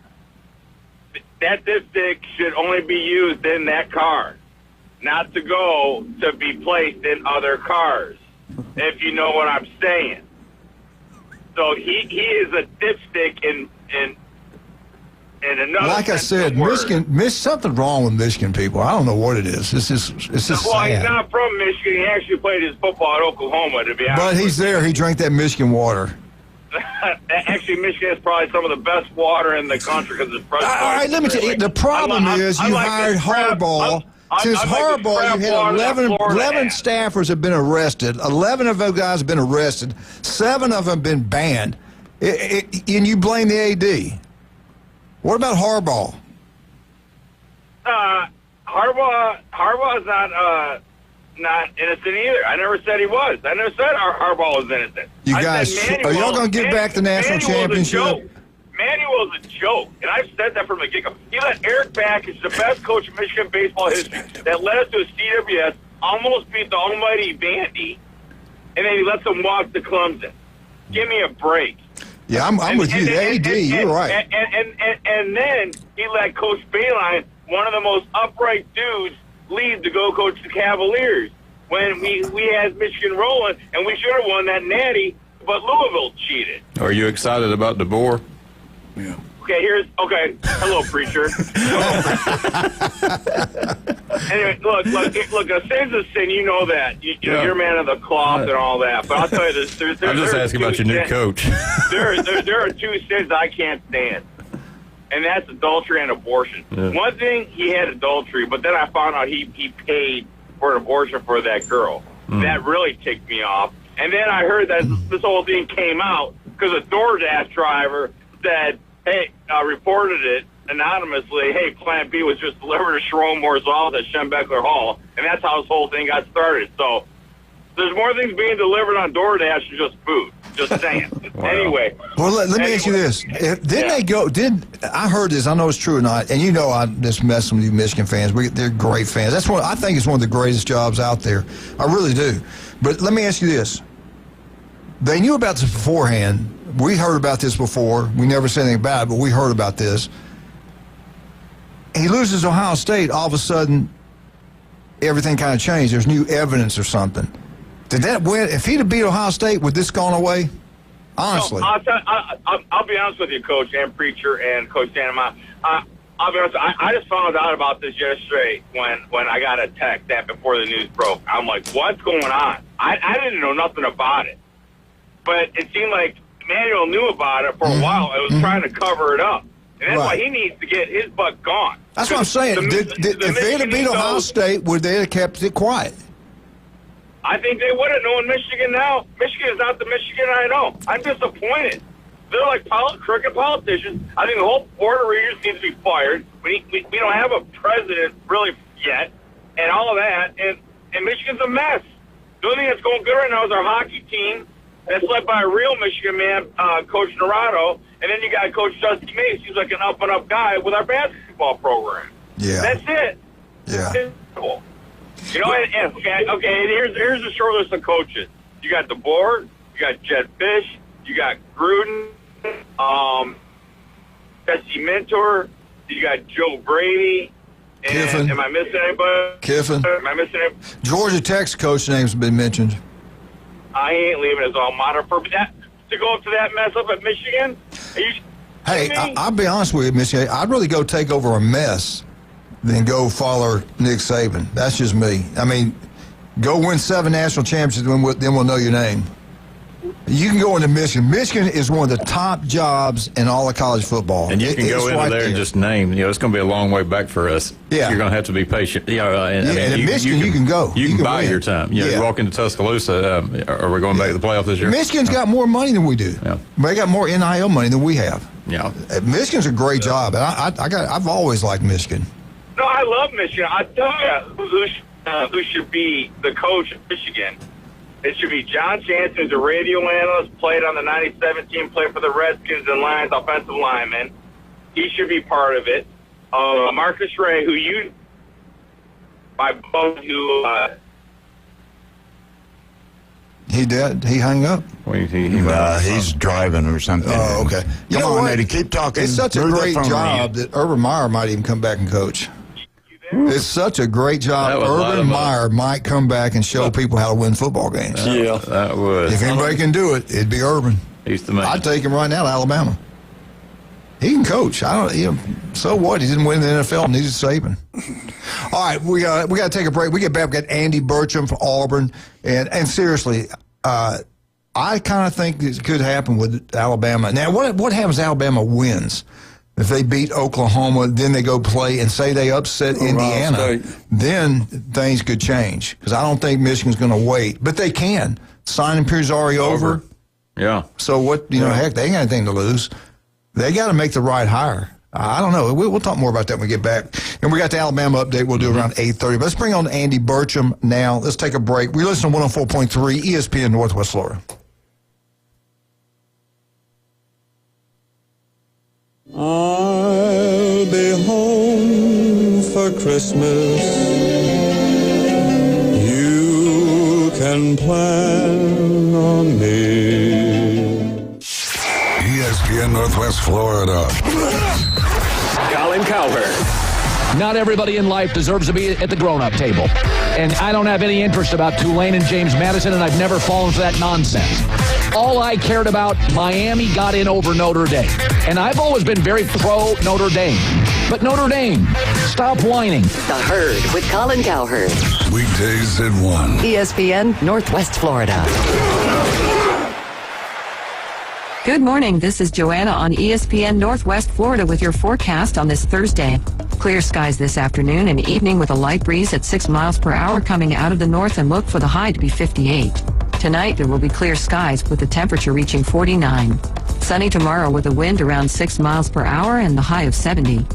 That dipstick should only be used in that car, not to go to be placed in other cars, if you know what I'm saying. So he is a dipstick in another. Like I said, Michigan, something wrong with Michigan people. I don't know what it is. It's just well, sad. he's not from Michigan. He actually played his football at Oklahoma, to be honest. But he's there. He drank that Michigan water. Actually, Michigan has probably some of the best water in the country because it's fresh. All right, let me tell you. The problem is you hired Harbaugh. Since Harbaugh, you had 11 staffers have been arrested. 11 of those guys have been arrested. 7 of them have been banned. And you blame the AD. What about Harbaugh? Harbaugh is not innocent either. I never said he was. I never said Harbaugh was innocent. You guys, are y'all going to get back the national championship? Manuel's a joke, and I've said that from the get-go. He let Eric Backus, the best coach in Michigan baseball history, that led us to a CWS, almost beat the almighty Vandy, and then he lets them walk to Clemson. Give me a break. Yeah, I'm with you. The AD, you're right. And then he let Coach Bayline, one of the most upright dudes, leave to go coach the Cavaliers. When we had Michigan rolling, and we should have won that natty, but Louisville cheated. Are you excited about DeBoer? Yeah. Okay, hello, preacher. Anyway, look, a sin's a sin, you know that. You're a man of the cloth and all that. But I'll tell you this. I'm just asking about your new coach. There are 2 sins I can't stand, and that's adultery and abortion. Yeah. One thing, he had adultery, but then I found out he paid for an abortion for that girl. That really ticked me off. And then I heard that this whole thing came out because a DoorDash driver said, hey, reported it anonymously, hey, Plant B was just delivered to Sharon Moore's office at Schembeckler Hall, and that's how this whole thing got started. So there's more things being delivered on DoorDash than just food. Just saying. Anyway. Well, let me ask you this. I heard this, I know it's true or not, and I just messing with you Michigan fans. They're great fans. I think it's one of the greatest jobs out there. I really do. But let me ask you this. They knew about this beforehand. We heard about this before. We never said anything about it, but we heard about this. He loses Ohio State, all of a sudden, everything kind of changed. There's new evidence or something. Did that win? If he'd have beat Ohio State, would this gone away? Honestly. No, I'll be honest with you, Coach and Preacher and Coach Sanama. I'll be honest. I just found out about this yesterday when I got a text that before the news broke. I'm like, what's going on? I didn't know nothing about it. But it seemed like Manuel knew about it for a while. I was trying to cover it up. And that's why he needs to get his butt gone. That's what I'm saying. If they had beat Ohio State, would they have kept it quiet? I think they would have known Michigan now. Michigan is not the Michigan I know. I'm disappointed. They're like crooked politicians. I think the whole board of readers needs to be fired. We don't have a president really yet and all of that. And Michigan's a mess. The only thing that's going good right now is our hockey team that's led by a real Michigan man, Coach Naranjo. And then you got Coach Dusty Mace. He's like an up-and-up guy with our basketball program. Yeah. That's it. Yeah. Cool. Okay, here's a short list of coaches. You got the board, you got Jed Fish, you got Gruden, Jesse Mentor, you got Joe Brady, and Kiffin. Am I missing anybody? Kiffin. Am I missing anybody? Georgia Tech's coach name's been mentioned. I ain't leaving his alma mater for that to go up to that mess up at Michigan. Hey, I'll be honest with you, Michigan. I'd rather go take over a mess than go follow Nick Saban. That's just me. I mean, go win 7 national championships, then we'll know your name. You can go into Michigan. Michigan is one of the top jobs in all of college football. And you can go into there and just name. It's going to be a long way back for us. Yeah. You're going to have to be patient. And in Michigan, you can go. You can buy win. your time. You walk into Tuscaloosa. Are we going back to the playoffs this year? Michigan's got more money than we do. Yeah. They got more NIL money than we have. Yeah. Michigan's a great job. And I've always liked Michigan. No, I love Michigan. I tell you who should be the coach of Michigan. It should be John Jansen, who's a radio analyst, played on the 97 team, played for the Redskins and Lions offensive lineman. He should be part of it. Marcus Ray, who He did? He hung up? He's driving or something. Oh, okay. Come on, Eddie, keep talking. It's such a great job that Urban Meyer might even come back and coach. It's such a great job. Urban Meyer might come back and show people how to win football games. Yeah, that would. If anybody can do it, it'd be Urban. He's the man. I'd take him right now to Alabama. He can coach. So what? He didn't win the NFL. Needed Saban. All right, we got to take a break. We get back. We got Andy Burcham from Auburn, and seriously, I kind of think this could happen with Alabama. Now, what happens? If Alabama wins. If they beat Oklahoma, then they go play and say they upset Indiana, then things could change. Because I don't think Michigan's going to wait. But they can. Signing period's already over. Yeah. So what, heck, they ain't got anything to lose. They got to make the right hire. I don't know. We'll talk more about that when we get back. And we got the Alabama update. We'll do around 8:30. But let's bring on Andy Burcham now. Let's take a break. We listen to 104.3 ESPN Northwest Florida. I'll be home for Christmas. You can plan on me. ESPN Northwest Florida. Colin Cowherd. Not everybody in life deserves to be at the grown-up table. And I don't have any interest about Tulane and James Madison, and I've never fallen for that nonsense. All I cared about, Miami got in over Notre Dame. And I've always been very pro Notre Dame. But Notre Dame, stop whining. The Herd with Colin Cowherd. Weekdays at 1. ESPN Northwest Florida. Good morning. This is Joanna on ESPN Northwest Florida with your forecast on this Thursday. Clear skies this afternoon and evening with a light breeze at 6 miles per hour coming out of the north, and look for the high to be 58. Tonight there will be clear skies with the temperature reaching 49. Sunny tomorrow with a wind around 6 miles per hour and the high of 70.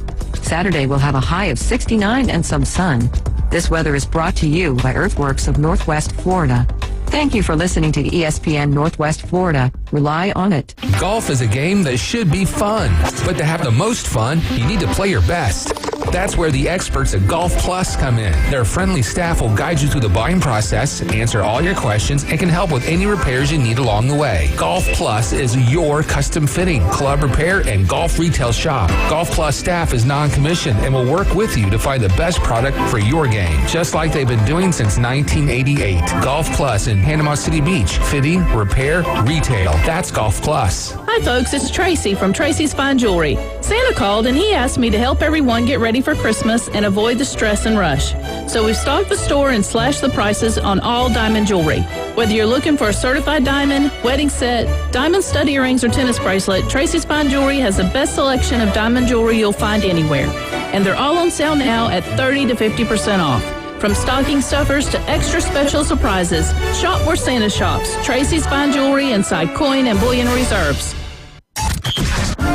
Saturday will have a high of 69 and some sun. This weather is brought to you by Earthworks of Northwest Florida. Thank you for listening to ESPN Northwest Florida. Rely on it. Golf is a game that should be fun, but to have the most fun, you need to play your best. That's where the experts at Golf Plus come in. Their friendly staff will guide you through the buying process, answer all your questions, and can help with any repairs you need along the way. Golf Plus is your custom fitting, club repair, and golf retail shop. Golf Plus staff is non-commissioned and will work with you to find the best product for your game, just like they've been doing since 1988. Golf Plus in Panama City Beach. Fitting, repair, retail. That's Golf Plus. Hi folks, it's Tracy from Tracy's Fine Jewelry. Santa called and he asked me to help everyone get ready for Christmas and avoid the stress and rush. So we've stocked the store and slashed the prices on all diamond jewelry. Whether you're looking for a certified diamond, wedding set, diamond stud earrings, or tennis bracelet, Tracy's Fine Jewelry has the best selection of diamond jewelry you'll find anywhere. And they're all on sale now at 30 to 50% off. From stocking stuffers to extra special surprises, shop where Santa shops. Tracy's Fine Jewelry inside Coin and Bullion Reserves.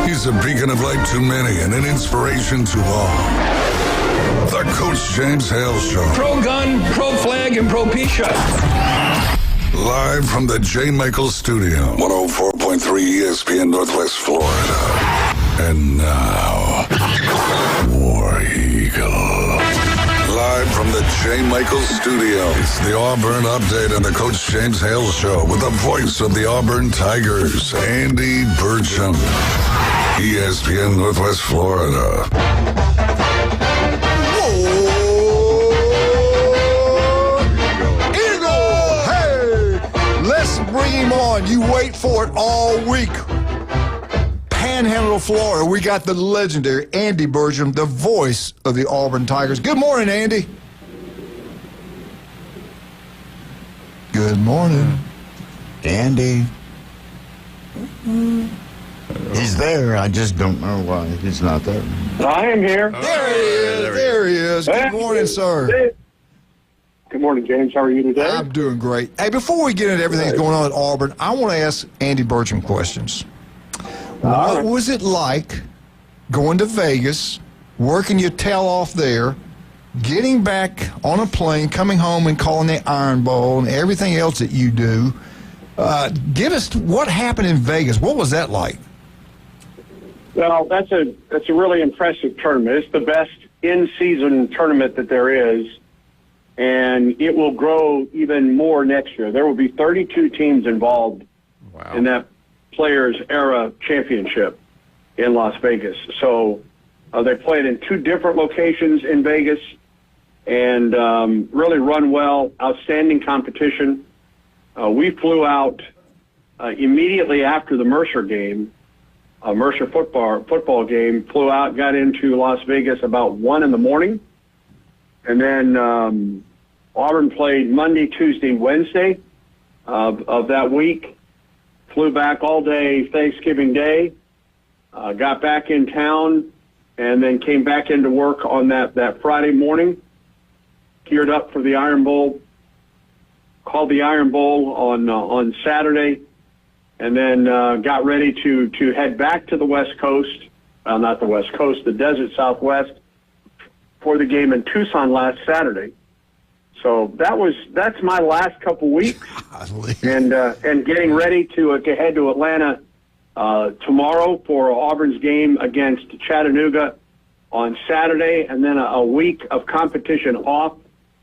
He's a beacon of light to many and an inspiration to all. The Coach James Hale Show. Pro gun, pro flag, and pro peace shot. Live from the J. Michael Studio, 104.3 ESPN Northwest Florida. And now, War Eagle. Live from the J. Michael Studio, it's the Auburn Update on the Coach James Hale Show with the voice of the Auburn Tigers, Andy Burcham. ESPN Northwest Florida. Eagle! Hey! Let's bring him on. You wait for it all week. Panhandle, Florida, we got the legendary Andy Burcham, the voice of the Auburn Tigers. Good morning, Andy. Good morning. Andy. He's there. I just don't know why he's not there. I am here. There he is. There he is. Good morning, sir. Good morning, James. How are you today? I'm doing great. Hey, before we get into everything that's going on at Auburn, I want to ask Andy Burcham questions. What was it like going to Vegas, working your tail off there, getting back on a plane, coming home and calling the Iron Bowl and everything else that you do? Give us what happened in Vegas. What was that like? Well, that's a really impressive tournament. It's the best in-season tournament that there is, and it will grow even more next year. There will be 32 teams involved in that Players Era Championship in Las Vegas. So they played in two different locations in Vegas and really run well, outstanding competition. We flew out immediately after the Mercer game, Mercer football game, flew out, got into Las Vegas about 1 in the morning. And then Auburn played Monday, Tuesday, Wednesday of that week. Flew back all day Thanksgiving Day, got back in town, and then came back into work on that Friday morning, geared up for the Iron Bowl, called the Iron Bowl on Saturday, and then got ready to head back to the West Coast, not the West Coast, the Desert Southwest, for the game in Tucson last Saturday. So that's my last couple weeks, and getting ready to head to Atlanta tomorrow for Auburn's game against Chattanooga on Saturday, and then a week of competition off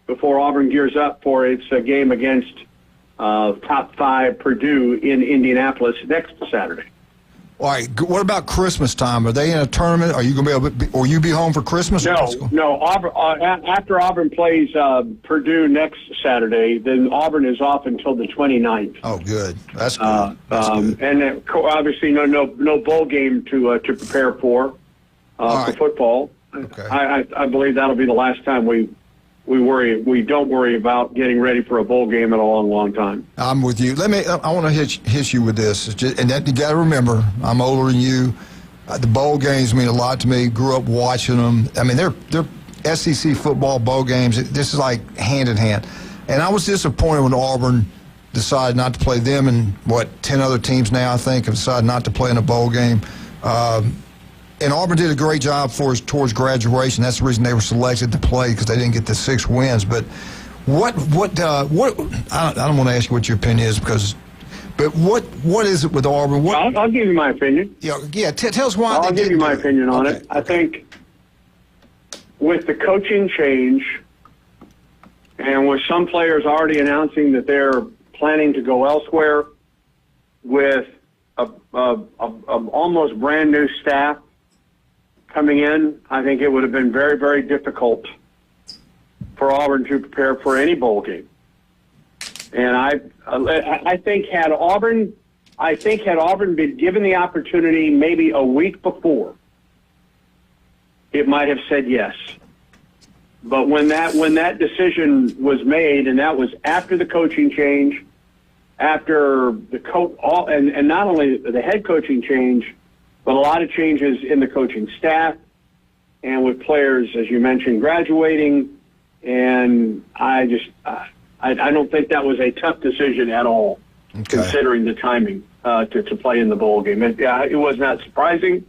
before Auburn gears up for its game against top 5 Purdue in Indianapolis next Saturday. All right. What about Christmas time? Are they in a tournament? Are you going to be able? Or you be home for Christmas? No. Auburn, after Auburn plays Purdue next Saturday, then Auburn is off until the 29th. Oh, good. That's good. And obviously, no bowl game to prepare for football. Okay. I believe that'll be the last time we don't worry about getting ready for a bowl game in a long, long time. I'm with you. I want to hit you with this. And that, you got to remember, I'm older than you. The bowl games mean a lot to me. Grew up watching them. I mean, they're SEC football bowl games. This is like hand in hand. And I was disappointed when Auburn decided not to play them, and 10 other teams now, I think, have decided not to play in a bowl game. And Auburn did a great job towards graduation. That's the reason they were selected to play, because they didn't get the 6 wins. But What? I don't want to ask you what your opinion is but what is it with Auburn? I'll give you my opinion. Yeah. Tell us why. I'll give you my opinion on it. I think with the coaching change, and with some players already announcing that they're planning to go elsewhere, with a almost brand new staff coming in, I think it would have been very, very difficult for Auburn to prepare for any bowl game. And I think had Auburn been given the opportunity maybe a week before, it might have said yes. But when that decision was made, and that was after the coaching change, after the and not only the head coaching change, but a lot of changes in the coaching staff, and with players, as you mentioned, graduating. And I don't think that was a tough decision at all, considering the timing to play in the bowl game. It was not surprising,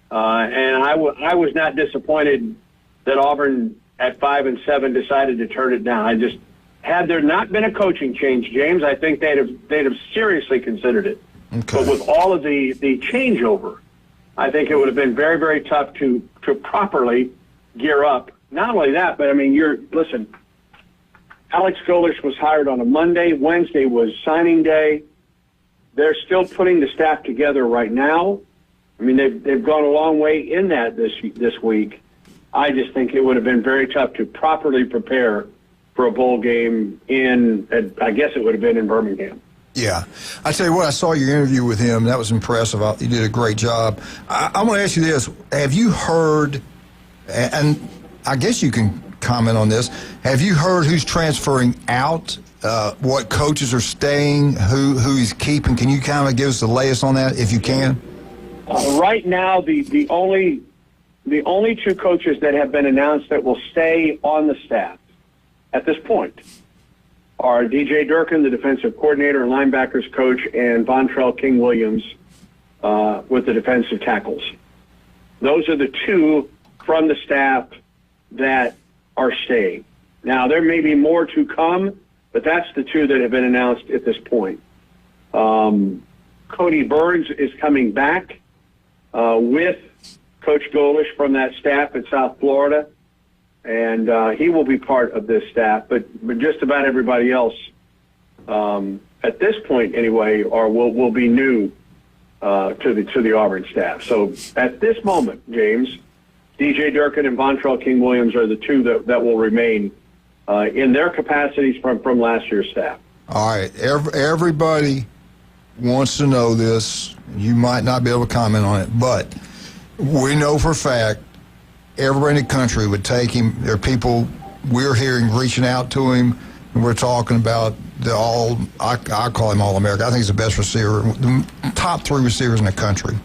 and I was not disappointed that Auburn at 5-7 decided to turn it down. Had there not been a coaching change, James, I think they'd have seriously considered it. Okay. But with all of the changeover, I think it would have been very, very tough to properly gear up. Not only that, but I mean, listen, Alex Golish was hired on a Monday. Wednesday was signing day. They're still putting the staff together right now. I mean, they've gone a long way in that this week. I just think it would have been very tough to properly prepare for a bowl game I guess it would have been in Birmingham. Yeah. I tell you what, I saw your interview with him. That was impressive. You did a great job. I want to ask you this. Have you heard, and I guess you can comment on this, have you heard who's transferring out, what coaches are staying, who he's keeping? Can you kind of give us the latest on that, if you can? Right now, the only two coaches that have been announced that will stay on the staff at this point are DJ Durkin, the defensive coordinator and linebackers coach, and Vontrell King-Williams with the defensive tackles. Those are the two from the staff that are staying. Now, there may be more to come, but that's the two that have been announced at this point. Cody Burns is coming back with Coach Golish from that staff at South Florida, and he will be part of this staff. But just about everybody else, at this point anyway, will be new to the Auburn staff. So at this moment, James, DJ Durkin and Vontrell King-Williams are the two that will remain in their capacities from last year's staff. All right. Everybody wants to know this. You might not be able to comment on it, but we know for a fact everybody in the country would take him. There are people we're hearing reaching out to him, and we're talking about I call him All-America. I think he's the best receiver, the top 3 receivers in the country.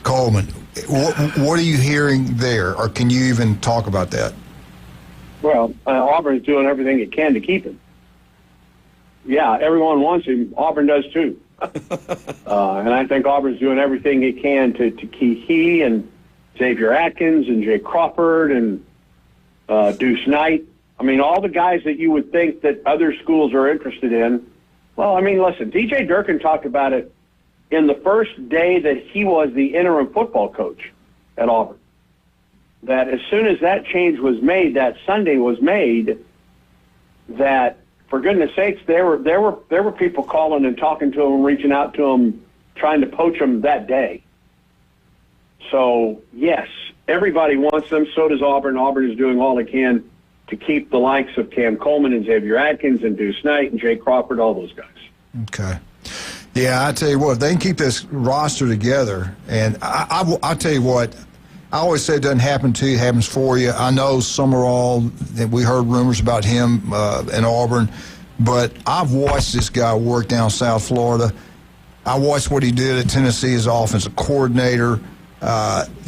Coleman, what are you hearing there, or can you even talk about that? Well, Auburn's doing everything it can to keep him. Yeah, everyone wants him. Auburn does too. And I think Auburn's doing everything it can to keep he and Xavier Atkins and Jay Crawford and Deuce Knight. I mean, all the guys that you would think that other schools are interested in. Well, I mean, listen, DJ Durkin talked about it in the first day that he was the interim football coach at Auburn. That as soon as that change was made, that Sunday was made, that for goodness sakes, there were people calling and talking to him, reaching out to him, trying to poach him that day. So yes, everybody wants them. So does Auburn. Auburn is doing all it can to keep the likes of Cam Coleman and Xavier Atkins and Deuce Knight and Jay Crawford, all those guys. Okay. Yeah, I tell you what, if they can keep this roster together, and I tell you what, I always say it doesn't happen to you, it happens for you. I know Summerall, that we heard rumors about him in Auburn, but I've watched this guy work down South Florida. I watched what he did at Tennessee as offensive coordinator.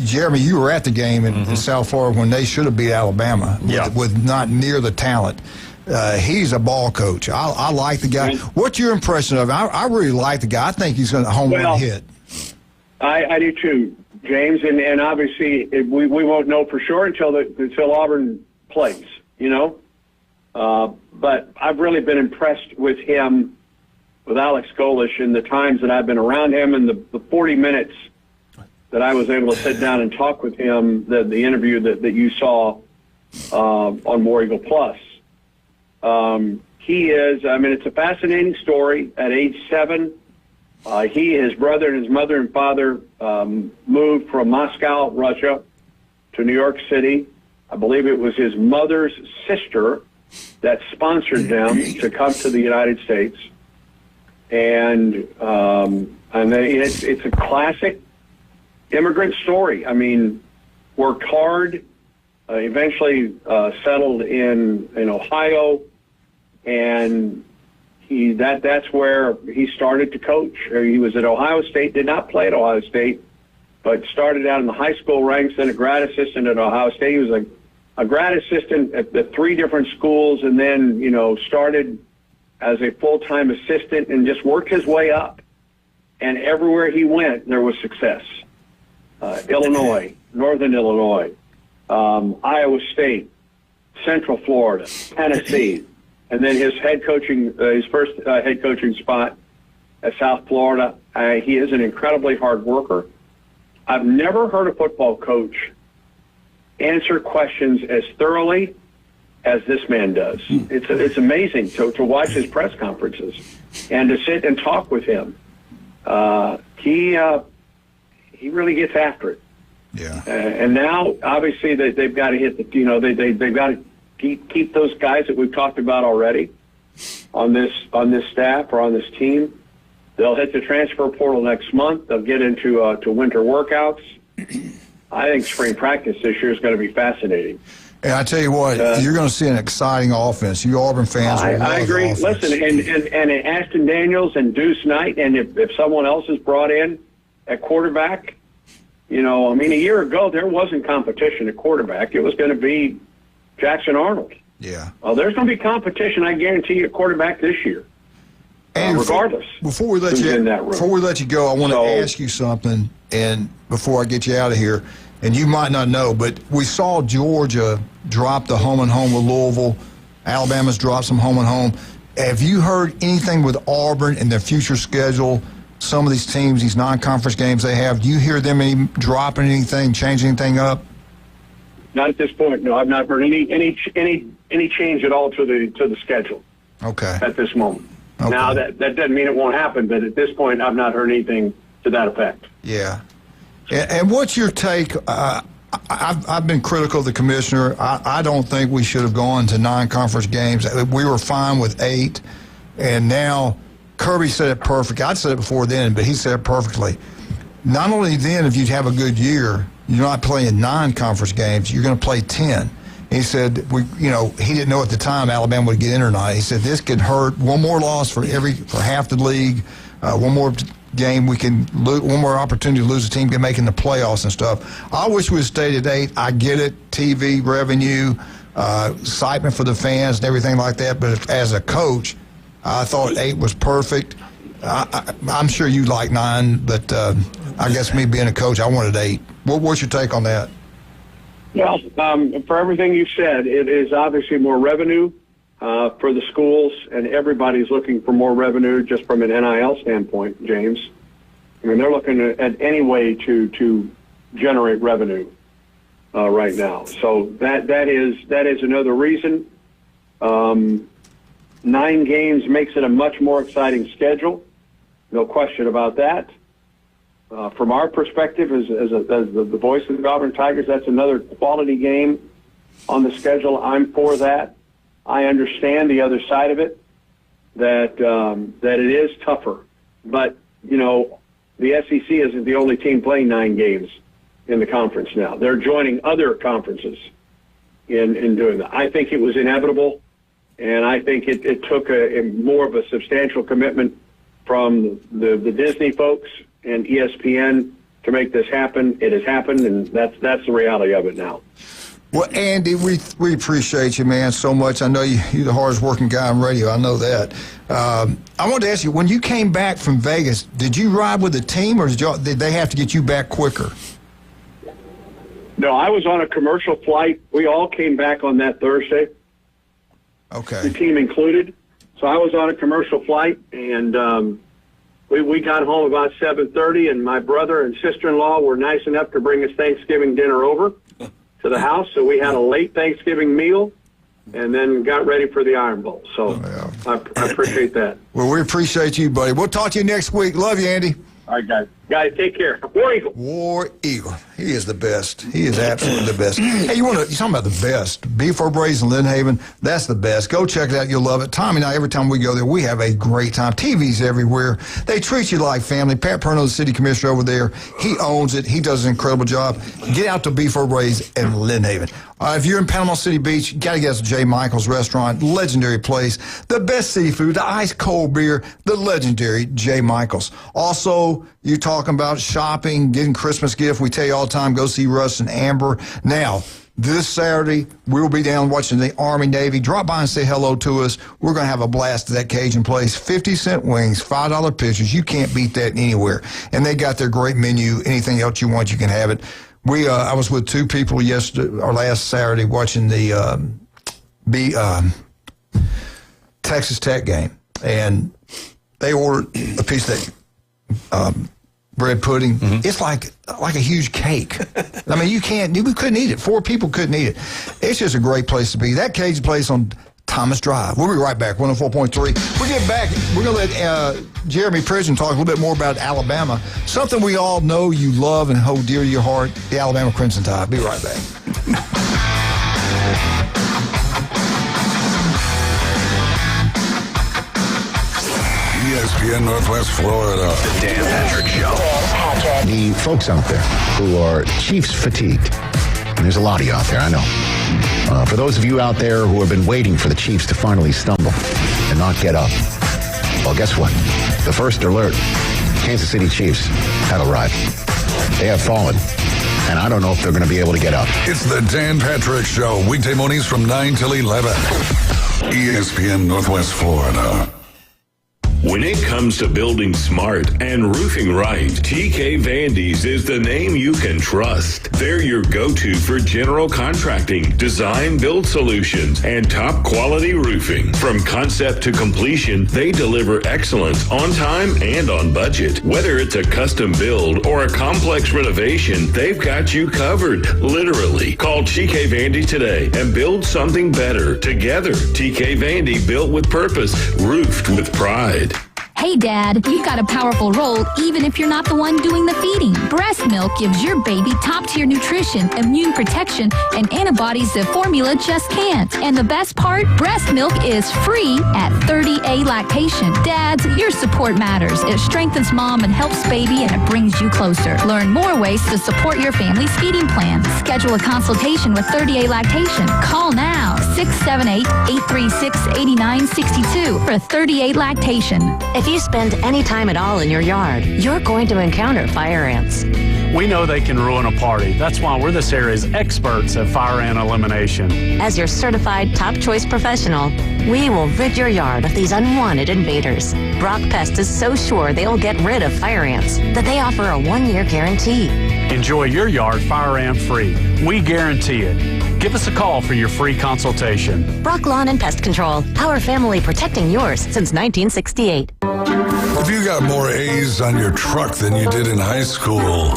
Jeremy, you were at the game in South Florida when they should have beat Alabama with not near the talent. He's a ball coach. I like the guy. What's your impression of him? I really like the guy. I think he's going to home run hit. I do too, James. And obviously we won't know for sure until Auburn plays. You know, But I've really been impressed with him, with Alex Golish, in the times that I've been around him and the 40 minutes that I was able to sit down and talk with him, the interview that you saw on War Eagle Plus. He is, it's a fascinating story. At age 7, he, his brother, and his mother and father moved from Moscow, Russia, to New York City. I believe it was his mother's sister that sponsored them to come to the United States. And it's a classic immigrant story. Worked hard, eventually settled in Ohio, and that's where he started to coach. He was at Ohio State, did not play at Ohio State, but started out in the high school ranks, then a grad assistant at Ohio State. He was a grad assistant at the 3 different schools, and then, started as a full-time assistant and just worked his way up. And everywhere he went, there was success. Illinois, Northern Illinois, Iowa State, Central Florida, Tennessee, and then his first head coaching spot at South Florida. He is an incredibly hard worker. I've never heard a football coach answer questions as thoroughly as this man does. It's amazing to watch his press conferences and to sit and talk with him. He really gets after it. Yeah. And now, obviously, they've got to hit they've got to keep those guys that we've talked about already on this staff or on this team. They'll hit the transfer portal next month. They'll get into to winter workouts. I think spring practice this year is going to be fascinating. And I tell you what, you're going to see an exciting offense. You Auburn fans will love I agree. the offense. Listen, and Ashton Daniels and Deuce Knight, and if someone else is brought in at quarterback, a year ago there wasn't competition at quarterback. It was going to be Jackson Arnold. Yeah. Well, there's going to be competition, I guarantee you, at quarterback this year. And regardless. Before we let you go, I want to ask you something, and before I get you out of here, and you might not know, but we saw Georgia drop the home and home with Louisville. Alabama's dropped some home and home. Have you heard anything with Auburn and their future schedule? Some of these teams, these non-conference games they have, do you hear them dropping anything, changing anything up? Not at this point. No, I've not heard any change at all to the schedule. Okay. At this moment. Okay. Now that doesn't mean it won't happen, but at this point, I've not heard anything to that effect. Yeah. And what's your take? I've been critical of the commissioner. I don't think we should have gone to non-conference games. We were fine with 8, and now Kirby said it perfect. I'd said it before then, but he said it perfectly. Not only then, if you have a good year, you're not playing non-conference games. You're going to play 10. He said, he didn't know at the time Alabama would get in or not. He said this could hurt. One more loss for half the league. One more game one more opportunity to lose a team making the playoffs and stuff. I wish we had stayed at 8. I get it, TV revenue, excitement for the fans and everything like that. But as a coach, I thought 8 was perfect. I'm sure you like 9, but I guess me being a coach, I wanted 8. What's your take on that? Well, for everything you said, it is obviously more revenue for the schools, and everybody's looking for more revenue just from an NIL standpoint, James. They're looking at any way to generate revenue right now. So that is another reason. 9 games makes it a much more exciting schedule. No question about that. From our perspective, as the voice of the Auburn Tigers, that's another quality game on the schedule. I'm for that. I understand the other side of it, that it is tougher. But, the SEC isn't the only team playing 9 games in the conference now. They're joining other conferences in doing that. I think it was inevitable, and I think it took a more of a substantial commitment from the Disney folks and ESPN to make this happen. It has happened, and that's the reality of it now. Well, Andy, we appreciate you, man, so much. I know you're the hardest working guy on radio. I know that. I wanted to ask you, when you came back from Vegas, did you ride with the team, or did they have to get you back quicker? No, I was on a commercial flight. We all came back on that Thursday. Okay. the team included. So I was on a commercial flight, and we got home about 7:30, and my brother and sister-in-law were nice enough to bring us Thanksgiving dinner over to the house. So we had a late Thanksgiving meal and then got ready for the Iron Bowl. So I appreciate that. Well, we appreciate you, buddy. We'll talk to you next week. Love you, Andy. All right, guys. Guys, take care. War Eagle. War Eagle. He is the best. He is absolutely the best. Hey, you're talking about the best. Beef Braised in Lynn Haven, that's the best. Go check it out. You'll love it. Tommy and I, every time we go there, we have a great time. TVs everywhere. They treat you like family. Pat Perno, the city commissioner over there, he owns it. He does an incredible job. Get out to Beef Braised in Lynn Haven. If you're in Panama City Beach, you got to get to J. Michael's restaurant, legendary place. The best seafood, the ice cold beer, the legendary J. Michael's. Also, you're talking about shopping, getting Christmas gift. We tell you all the time, go see Russ and Amber. Now, this Saturday, we'll be down watching the Army Navy. Drop by and say hello to us. We're going to have a blast at that Cajun place. 50-cent wings, $5 pitchers. You can't beat that anywhere. And they got their great menu. Anything else you want, you can have it. I was with two people last Saturday watching the Texas Tech game, and they ordered a piece of that bread pudding. Mm-hmm. It's like a huge cake. I mean, we couldn't eat it. 4 people couldn't eat it. It's just a great place to be. That Cajun place on Thomas Drive. We'll be right back. 104.3. We get back. We're going to let Jeremy Prison talk a little bit more about Alabama. Something we all know you love and hold dear to your heart, the Alabama Crimson Tide. Be right back. ESPN Northwest Florida. The Dan Patrick Show. The folks out there who are Chiefs fatigued, and there's a lot of you out there, I know. For those of you out there who have been waiting for the Chiefs to finally stumble and not get up, well, guess what? The first alert, Kansas City Chiefs have arrived. They have fallen, and I don't know if they're going to be able to get up. It's the Dan Patrick Show, weekday mornings from 9 till 11. ESPN Northwest Florida. When it comes to building smart and roofing right, TK Vandy's is the name you can trust. They're your go-to for general contracting, design, build solutions, and top quality roofing. From concept to completion, they deliver excellence on time and on budget. Whether it's a custom build or a complex renovation, they've got you covered, literally. Call TK Vandy today and build something better together. TK Vandy, built with purpose, roofed with pride. Hey, Dad, you've got a powerful role even if you're not the one doing the feeding. Breast milk gives your baby top-tier nutrition, immune protection, and antibodies that formula just can't. And the best part, breast milk is free at 30A lactation. Dads, your support matters. It strengthens mom and helps baby, and it brings you closer. Learn more ways to support your family's feeding plan. Schedule a consultation with 30A lactation. Call now, 678-836-8962 for 30A lactation. If you spend any time at all in your yard, you're going to encounter fire ants. We know they can ruin a party. That's why we're this area's experts at fire ant elimination. As your certified top choice professional, we will rid your yard of these unwanted invaders. Brock Pest is so sure they'll get rid of fire ants that they offer a 1-year guarantee. Enjoy your yard fire ant free. We guarantee it. Give us a call for your free consultation. Brock Lawn and Pest Control, our family protecting yours since 1968. If you got more A's on your truck than you did in high school,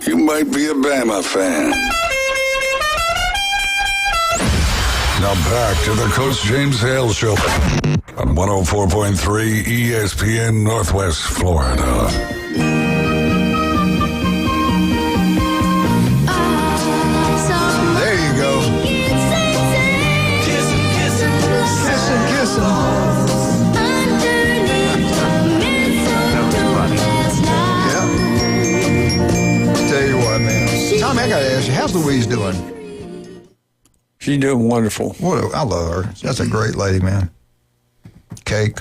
you might be a Bama fan. Now back to the Coach James Hale Show on 104.3 ESPN Northwest Florida. There you go. Kissing. Tell you what, man. Tommy, I got to ask you, how's Louise doing? She's doing wonderful. I love her. That's a great lady, man. Cake.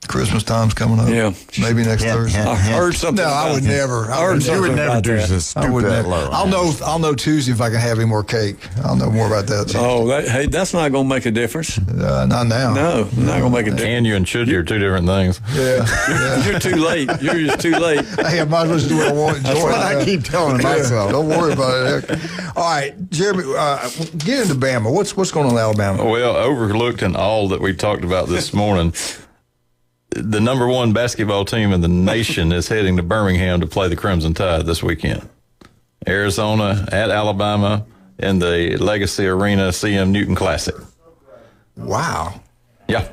Christmas time's coming up. Yeah. Maybe next Thursday. I heard something. No, I would never. You would never do this. I would never. I'll know Tuesday if I can have any more cake. I'll know more about that. Oh, that's not going to make a difference. Not now. No, not going to make a difference. Can you and should you are two different things. Yeah. You're too late. You're just too late. Hey, I might as well do what I want. That's what I keep telling myself. Don't worry about it. All right, Jeremy, get into Bama. What's going on in Alabama? Well, overlooked in all that we talked about this morning, the number one basketball team in the nation is heading to Birmingham to play the Crimson Tide this weekend. Arizona at Alabama in the Legacy Arena CM Newton Classic. Wow. Yeah.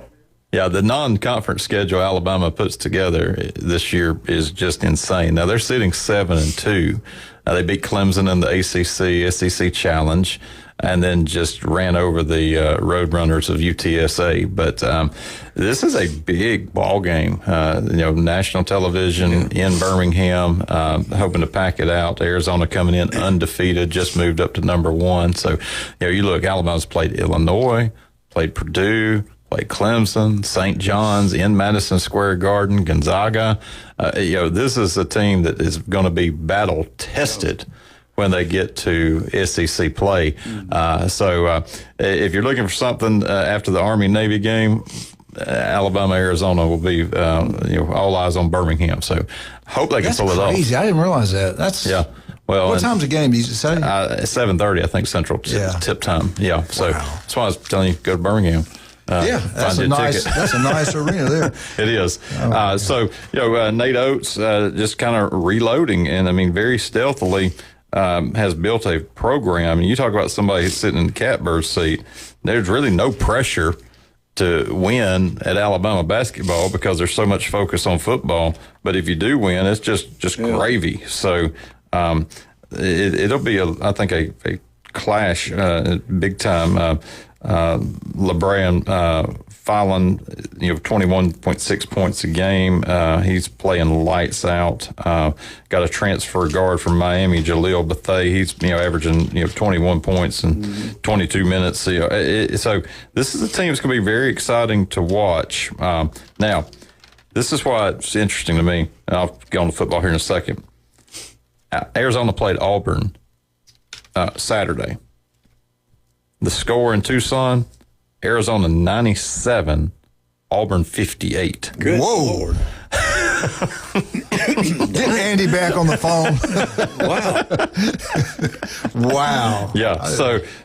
Yeah, the non-conference schedule Alabama puts together this year is just insane. Now, they're sitting 7-2. They beat Clemson in the ACC, SEC Challenge, and then just ran over the Roadrunners of UTSA. But this is a big ball game. National television in Birmingham, hoping to pack it out. Arizona coming in undefeated, just moved up to number 1. So, you look, Alabama's played Illinois, played Purdue, played Clemson, St. John's in Madison Square Garden, Gonzaga. This is a team that is going to be battle tested when they get to SEC play. So if you're looking for something after the Army-Navy game, Alabama, Arizona will be, all eyes on Birmingham. So hope they can pull it off. Crazy. I didn't realize that. Yeah. Well, what time's the game? Did you say? 7:30, I think, Central tip time. Yeah. So that's why I was telling you, go to Birmingham. That's a nice arena there. It is. Nate Oates just kind of reloading, and I mean, very stealthily has built a program. And you talk about somebody who's sitting in the catbird seat. There's really no pressure to win at Alabama basketball because there's so much focus on football. But if you do win, it's just gravy. So it'll be, I think, a clash, big time. LeBron Fallon, 21.6 points a game. He's playing lights out. Got a transfer guard from Miami, Jaleel Bethea. He's averaging 21 points in 22 minutes. So this is a team that's going to be very exciting to watch. Now, this is why it's interesting to me. And I'll get on to football here in a second. Arizona played Auburn Saturday. The score in Tucson, Arizona 97, Auburn 58. Good. Whoa. Lord. Get Andy back on the phone. Wow. Yeah.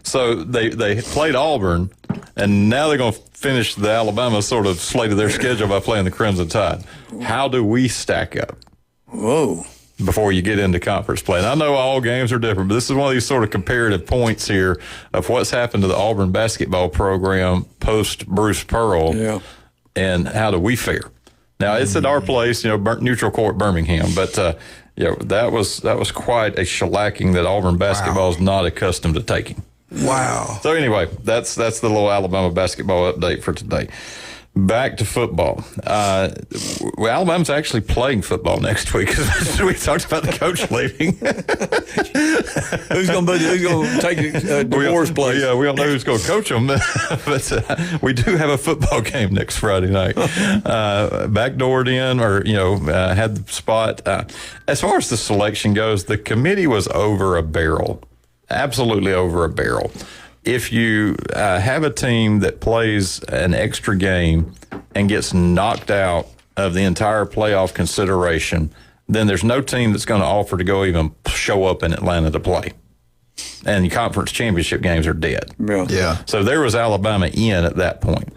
So they played Auburn, and now they're going to finish the Alabama sort of slate of their schedule by playing the Crimson Tide. How do we stack up? Whoa. Before you get into conference play. And I know all games are different, but this is one of these sort of comparative points here of what's happened to the Auburn basketball program post Bruce Pearl. Yeah. And how do we fare? Now, it's at our place, neutral court Birmingham, but that was quite a shellacking that Auburn basketball is not accustomed to taking. Wow. So anyway, that's the little Alabama basketball update for today. Back to football. Alabama's actually playing football next week. We talked about the coach leaving. Who's going to take DeBoer's place? Yeah, we don't know who's going to coach them, but we do have a football game next Friday night. Backdoored in, or had the spot. As far as the selection goes, the committee was over a barrel, absolutely over a barrel. If you have a team that plays an extra game and gets knocked out of the entire playoff consideration, then there's no team that's going to offer to go even show up in Atlanta to play. And the conference championship games are dead. Yeah. So there was Alabama in at that point.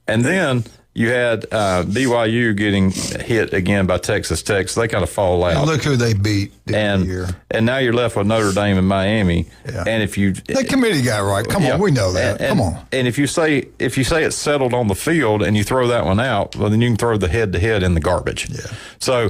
And then you had BYU getting hit again by Texas Tech, so they kind of fall out. And look who they beat the year. And now you're left with Notre Dame and Miami. Yeah. And if you the committee got right, come on, we know that. Come on. And if you say it's settled on the field and you throw that one out, well, then you can throw the head-to-head in the garbage. Yeah. So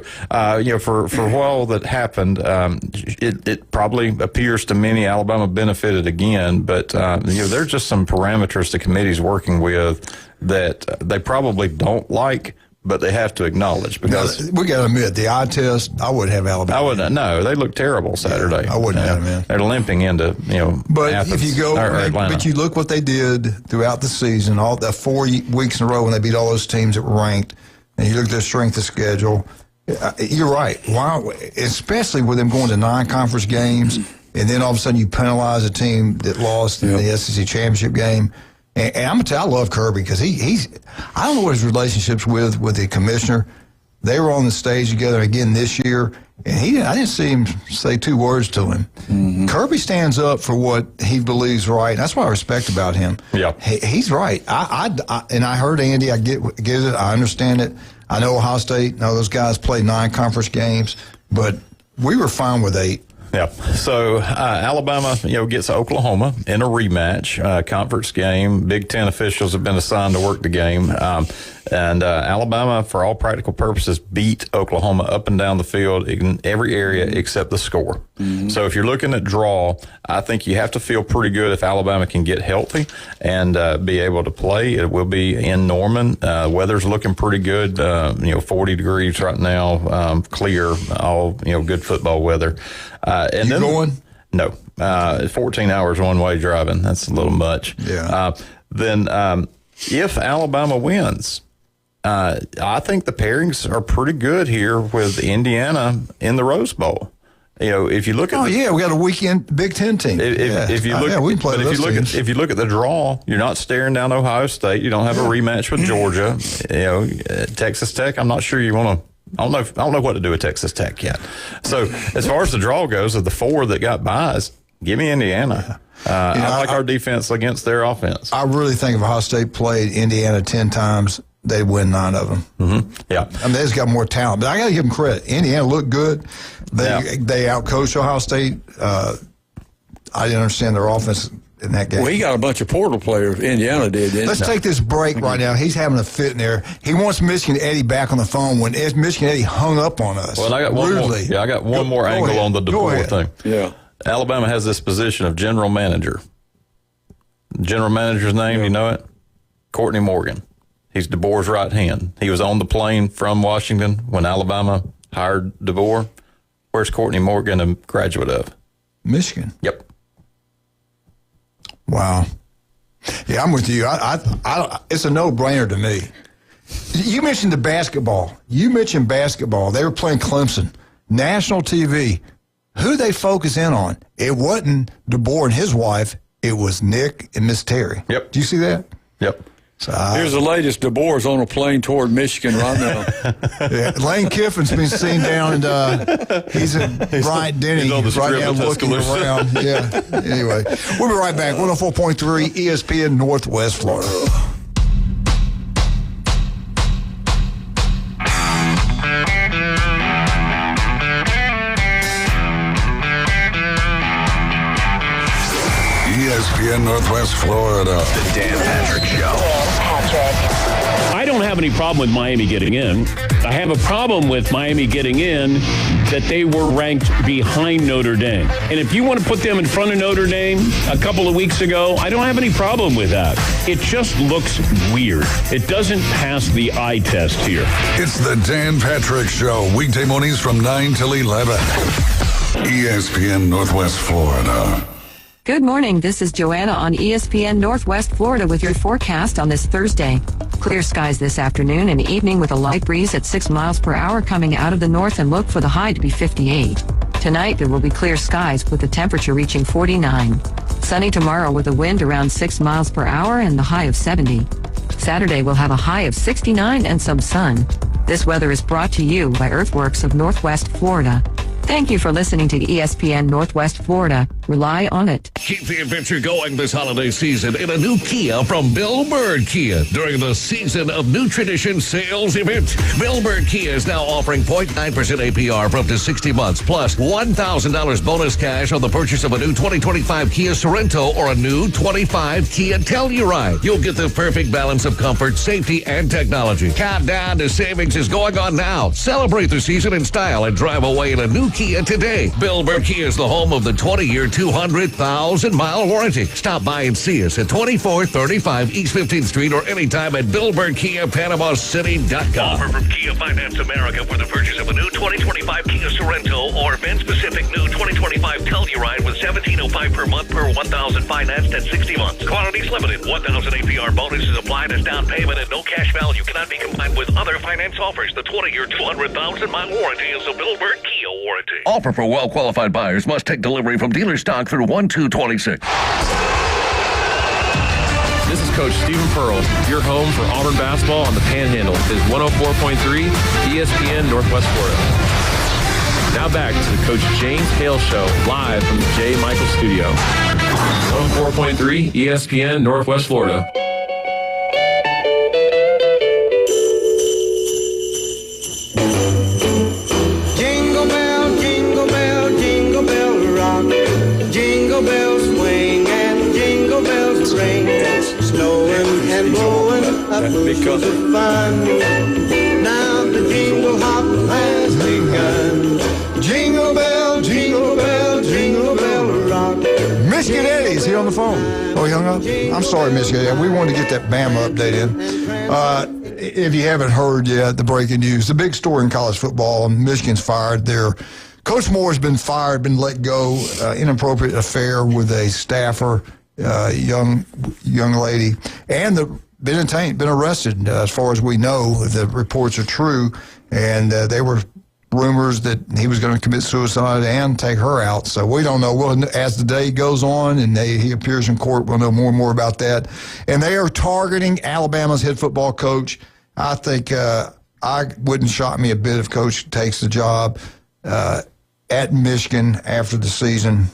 for all that happened, it probably appears to many Alabama benefited again, but there's just some parameters the committee's working with that they probably don't like, but they have to acknowledge, because we got to admit the eye test. I wouldn't have Alabama. I wouldn't. No, they look terrible Saturday. I wouldn't have them in. They're limping into But Athens, if you go, but you look what they did throughout the season, all the 4 weeks in a row when they beat all those teams that were ranked, and you look at their strength of schedule, you're right. Why, especially with them going to non-conference games, and then all of a sudden you penalize a team that lost in the SEC championship game. And I'm gonna tell you, I love Kirby because he's. I don't know what his relationship's with the commissioner. They were on the stage together again this year, and I didn't see him say two words to him. Mm-hmm. Kirby stands up for what he believes right. That's what I respect about him. Yeah, he's right. And I heard Andy. I get it. I understand it. I know Ohio State. Know those guys play non-conference games, but we were fine with 8. Yeah. So Alabama, gets Oklahoma in a rematch, conference game. Big Ten officials have been assigned to work the game. And Alabama, for all practical purposes, beat Oklahoma up and down the field in every area except the score. Mm-hmm. So if you're looking at draw, I think you have to feel pretty good if Alabama can get healthy and be able to play. It will be in Norman. Weather's looking pretty good. 40 degrees right now, clear, all good football weather. And you then, going? No. 14 hours one-way driving. That's a little much. Yeah. Then if Alabama wins, I think the pairings are pretty good here with Indiana in the Rose Bowl. If you look at we got a weekend Big Ten team. If you look, we can play those teams. If you look at the draw, you're not staring down Ohio State. You don't have a rematch with Georgia. Texas Tech. I'm not sure you want to. I don't know what to do with Texas Tech yet. So as far as the draw goes, of the 4 that got buys, give me Indiana. I like our defense against their offense. I really think if Ohio State played Indiana 10 times, they'd win 9 of them. Mm-hmm. Yeah. I mean, they just got more talent. But I got to give them credit. Indiana looked good. They outcoached Ohio State. I didn't understand their offense in that game. Well, he got a bunch of portal players. Indiana did. Let's take this break right now. He's having a fit in there. He wants Michigan Eddie back on the phone when Michigan Eddie hung up on us. Well, I got one more. Yeah, I got one more angle on the DeBoer thing. Yeah. Alabama has this position of general manager. General manager's name, you know it? Courtney Morgan. He's DeBoer's right hand. He was on the plane from Washington when Alabama hired DeBoer. Where's Courtney Morgan a graduate of? Michigan. Yep. Wow. Yeah, I'm with you. It's a no-brainer to me. You mentioned the basketball. They were playing Clemson. National TV. Who they focus in on? It wasn't DeBoer and his wife. It was Nick and Miss Terry. Yep. Do you see that? Yep. So here's the latest. DeBoer's on a plane toward Michigan right now. Yeah, Lane Kiffin's been seen down, and he's at Bryant Denny right now looking around. Yeah. Anyway, we'll be right back. 104.3 ESPN Northwest Florida. ESPN Northwest Florida. The Dan Patrick Show. I don't have any problem with Miami getting in. I have a problem with Miami getting in that they were ranked behind Notre Dame. And if you want to put them in front of Notre Dame a couple of weeks ago, I don't have any problem with that. It just looks weird. It doesn't pass the eye test here. It's the Dan Patrick Show, weekday mornings from 9 till 11. ESPN Northwest Florida. Good morning. This is Joanna on ESPN Northwest Florida with your forecast on this Thursday. Clear skies this afternoon and evening with a light breeze at 6 miles per hour coming out of the north, and look for the high to be 58. Tonight there will be clear skies with the temperature reaching 49. Sunny tomorrow with a wind around 6 miles per hour and the high of 70. Saturday will have a high of 69 and some sun. This weather is brought to you by Earthworks of Northwest Florida. Thank you for listening to ESPN Northwest Florida. Rely on it. Keep the adventure going this holiday season in a new Kia from Bill Bird Kia during the Season of New Tradition sales event. Bill Bird Kia is now offering 0.9% APR for up to 60 months, plus $1,000 bonus cash on the purchase of a new 2025 Kia Sorento or a new 25 Kia Telluride. You'll get the perfect balance of comfort, safety, and technology. Countdown to savings is going on now. Celebrate the season in style and drive away in a new Kia today. Bill Bird Kia is the home of the 20-year, 200,000-mile warranty. Stop by and see us at 2435 East 15th Street or anytime at BillBirdKiaPanamaCity.com. Offer from Kia Finance America for the purchase of a new 2025 Kia Sorento or VIN-specific new 2025 Telluride with $17.05 per month per $1,000 financed at 60 months. Quantities limited. $1,000 APR bonus is applied as down payment and no cash value cannot be combined with other finance offers. The 20-year, 200,000-mile warranty is a Bill Bird Kia warranty. Offer for well-qualified buyers. Must take delivery from dealer stock through 1/2/26. This is Coach Stephen Pearl. Your home for Auburn basketball on the Panhandle is 104.3 ESPN Northwest Florida. Now back to the Coach James Hale Show, live from the J. Michael Studio. 104.3 ESPN Northwest Florida. Jingle bell, jingle bell, jingle bell rock. Jingle bells swing and jingle bells ring. Snowing and blowing up bushels of fun. Now the jingle hop has begun. Jingle bell, jingle bell, jingle bell rock. Michigan Eddie, is he on the phone? Oh, he hung up? I'm sorry, Michigan Eddie. We wanted to get that Bama update in. If you haven't heard yet, the breaking news, the big story in college football, Michigan's fired their Coach Moore's been fired, been let go, inappropriate affair with a staffer, young lady, and been arrested. As far as we know, the reports are true, and they were rumors that he was going to commit suicide and take her out. So we don't know. Well, as the day goes on and he appears in court, we'll know more and more about that. And they are targeting Alabama's head football coach. I think I wouldn't shock me a bit if Coach takes the job at Michigan after the season.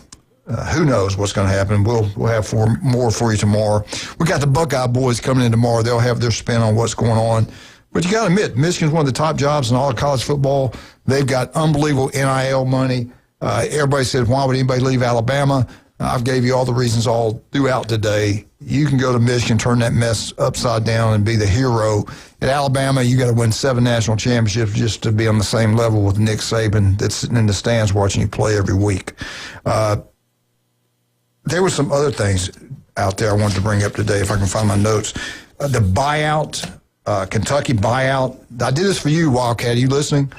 Who knows what's going to happen? We'll have more for you tomorrow. We got the Buckeye boys coming in tomorrow. They'll have their spin on what's going on. But you got to admit, Michigan's one of the top jobs in all of college football. They've got unbelievable NIL money. Everybody said, why would anybody leave Alabama? I've gave you all the reasons all throughout today. You can go to Michigan, turn that mess upside down, and be the hero. At Alabama, you got to win 7 national championships just to be on the same level with Nick Saban that's sitting in the stands watching you play every week. There were some other things out there I wanted to bring up today, if I can find my notes. The buyout, Kentucky buyout. I did this for you, Wildcat. Are you listening?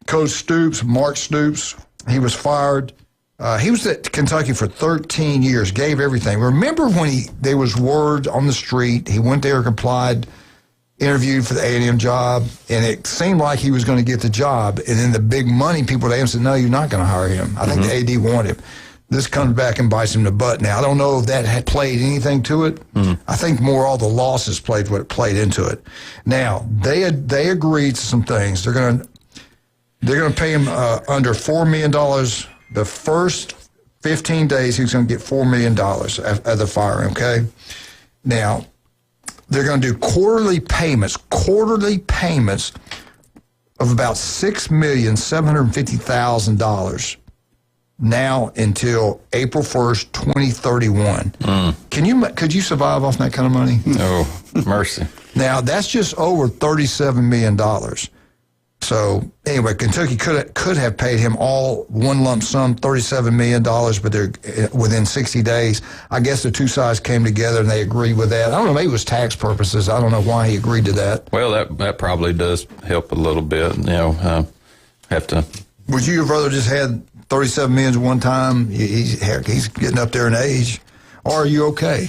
Coach Stoops, Mark Stoops, he was fired. He was at Kentucky for 13 years, gave everything. Remember when there was word on the street, he went there, applied, interviewed for the A&M job, and it seemed like he was going to get the job. And then the big money people at A&M said, no, you're not going to hire him. I think the AD wanted him. This comes back and bites him in the butt. Now, I don't know if that had played anything to it. I think more all the losses played into it. Now, they agreed to some things. They're going to pay him under $4 million. The first 15 days, he's going to get $4 million at the firing, okay? Now, they're going to do quarterly payments of about $6,750,000 now until April 1st, 2031. Could you survive off that kind of money? No, mercy. Now, that's just over $37 million. So, anyway, Kentucky could have paid him all one lump sum, $37 million, but they're within 60 days. I guess the two sides came together and they agreed with that. I don't know, maybe it was tax purposes. I don't know why he agreed to that. Well, that probably does help a little bit. Have to. Would you have rather just had $37 million one time? He's getting up there in age. Or are you okay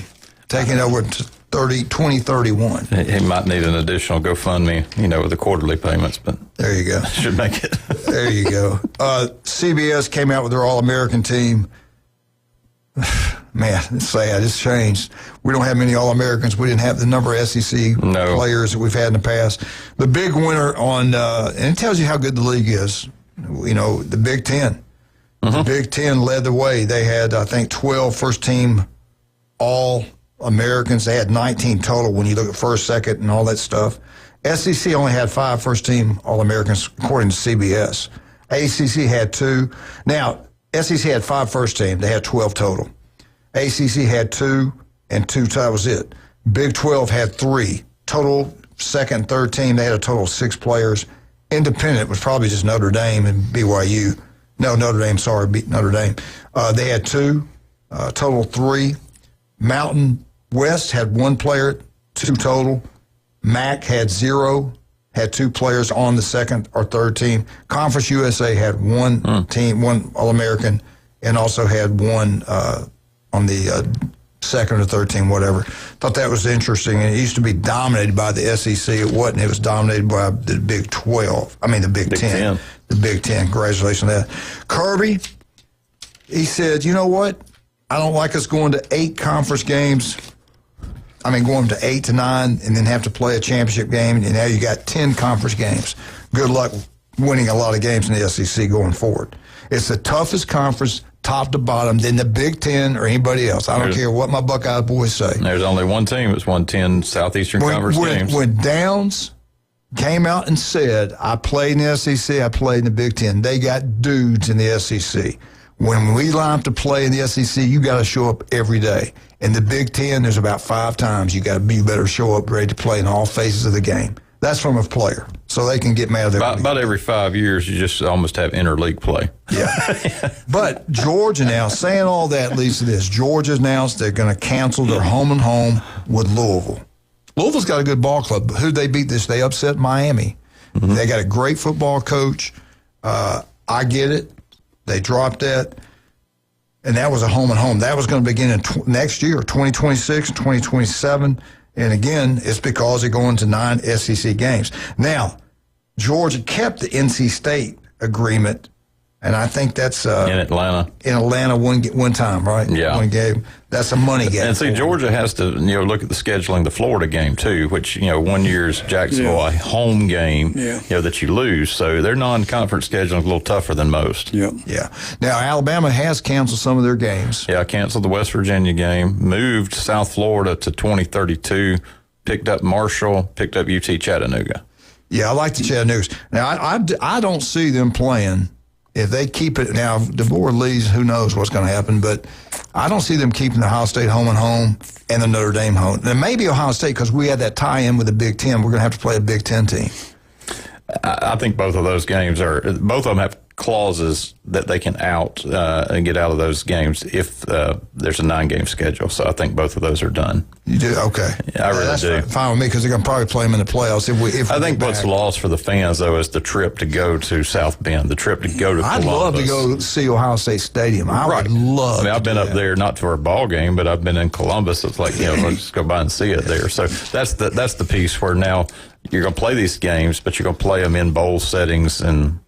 taking over to 2031? He might need an additional GoFundMe, with the quarterly payments, but there you go. Should make it. There you go. CBS came out with their All-American team. Man, it's sad. It's changed. We don't have many All-Americans. We didn't have the number of SEC players that we've had in the past. The big winner and it tells you how good the league is, the Big Ten. The Big Ten led the way. They had, I think, 12 first-team All-Americans. They had 19 total when you look at first, second, and all that stuff. SEC only had 5 first-team All-Americans, according to CBS. ACC had 2. Now, SEC had 5 first-team. They had 12 total. ACC had 2, and 2, that was it. Big 12 had 3. Total second, third team, they had a total of 6 players. Independent was probably just Notre Dame and BYU. No, Notre Dame, sorry, Notre Dame. They had 2, total 3. Mountain West had 1 player, 2 total. MAC had 0, had 2 players on the second or third team. Conference USA had 1 team, 1 All-American, and also had one on the second or third team, whatever. Thought that was interesting. And it used to be dominated by the SEC. It wasn't. It was dominated by the Big 12. I mean, the Big 10. The Big 10. Congratulations on that. Kirby, he said, you know what? I don't like us going to 8 conference games. I mean, going to 8 to 9 and then have to play a championship game, and now you got 10 conference games. Good luck winning a lot of games in the SEC going forward. It's the toughest conference, top to bottom, than the Big 10 or anybody else. I don't care what my Buckeye boys say. There's only one team that's won 10 Southeastern Conference games. When Downs came out and said, I played in the SEC, I played in the Big 10, they got dudes in the SEC. When we line up to play in the SEC, you got to show up every day. In the Big 10, there's about 5 times you better show up ready to play in all phases of the game. That's from a player, so they can get mad at their about every 5 years, you just almost have interleague play. Yeah. But Georgia now, saying all that leads to this. Georgia's announced they're going to cancel their home and home with Louisville. Louisville's got a good ball club, but who'd they beat this? They upset Miami. Mm-hmm. They got a great football coach. I get it. They dropped that. And that was a home and home. That was going to begin in next year, 2026, 2027. And again, it's because they're going to 9 SEC games. Now, Georgia kept the NC State agreement, and I think that's in Atlanta. In Atlanta, one time, right? Yeah, one game. That's a money game. And see, Georgia has to look at the scheduling the Florida game too, which 1 year's Jacksonville a home game, that you lose. So their non-conference scheduling is a little tougher than most. Yeah. Now Alabama has canceled some of their games. Yeah, canceled the West Virginia game, moved South Florida to 2032, picked up Marshall, picked up UT Chattanooga. Yeah, I like the Chattanoogas. Now I don't see them playing. If they keep it, now, DeBoer leaves, who knows what's going to happen, but I don't see them keeping the Ohio State home and home and the Notre Dame home. And maybe Ohio State, because we had that tie-in with the Big Ten, we're going to have to play a Big Ten team. I think both of those games both of them have clauses that they can out and get out of those games if there's a 9-game schedule. So I think both of those are done. You do? Okay. Yeah, I really do. That's fine with me because they're going to probably play them in the playoffs. If I think what's lost for the fans, though, is the trip to go to South Bend, the trip to go to Columbus. I'd love to go see Ohio State Stadium. I would love I've been up there, not for a ball game, but I've been in Columbus. It's like, let's just go by and see it there. So that's the piece where now you're going to play these games, but you're going to play them in bowl settings and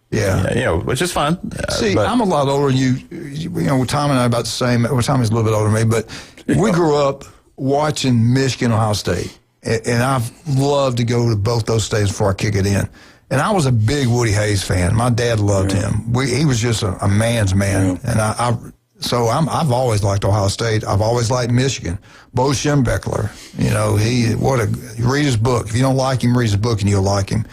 which is fine. See, I'm a lot older than you. Tom and I are about the same. Well, Tommy's a little bit older than me, but we grew up watching Michigan, Ohio State, and I've loved to go to both those stadiums before I kick it in. And I was a big Woody Hayes fan. My dad loved him. He was just a man's man, and I've always liked Ohio State. I've always liked Michigan. Bo Schembechler, read his book. If you don't like him, read his book and you'll like him.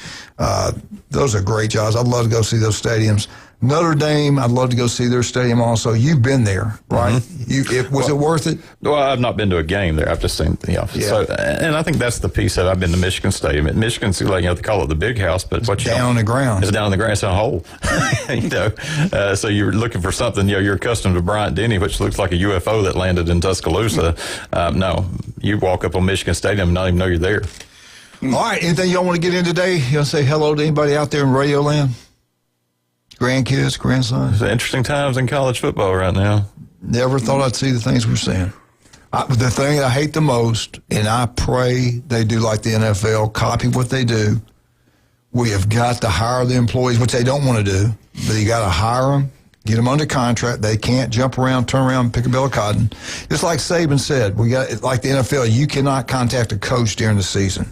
Those are great jobs. I'd love to go see those stadiums. Notre Dame, I'd love to go see their stadium also. You've been there, right? Mm-hmm. Was it worth it? Well, I've not been to a game there. I've just seen So, and I think that's the piece of it. I've been to Michigan Stadium. At Michigan's they call it the big house, but it's down on the ground. It's down on the ground. It's a hole. So you're looking for something. You're accustomed to Bryant-Denny, which looks like a UFO that landed in Tuscaloosa. No, you walk up on Michigan Stadium and not even know you're there. All right. Anything y'all want to get in today? You want to say hello to anybody out there in Radio Land? Grandkids, grandsons? It's interesting times in college football right now. Never thought I'd see the things we're seeing. The thing I hate the most, and I pray they do like the NFL, copy what they do. We have got to hire the employees, which they don't want to do, but you got to hire them, get them under contract. They can't jump around, turn around, and pick a bill of cotton. Just like Saban said, like the NFL, you cannot contact a coach during the season.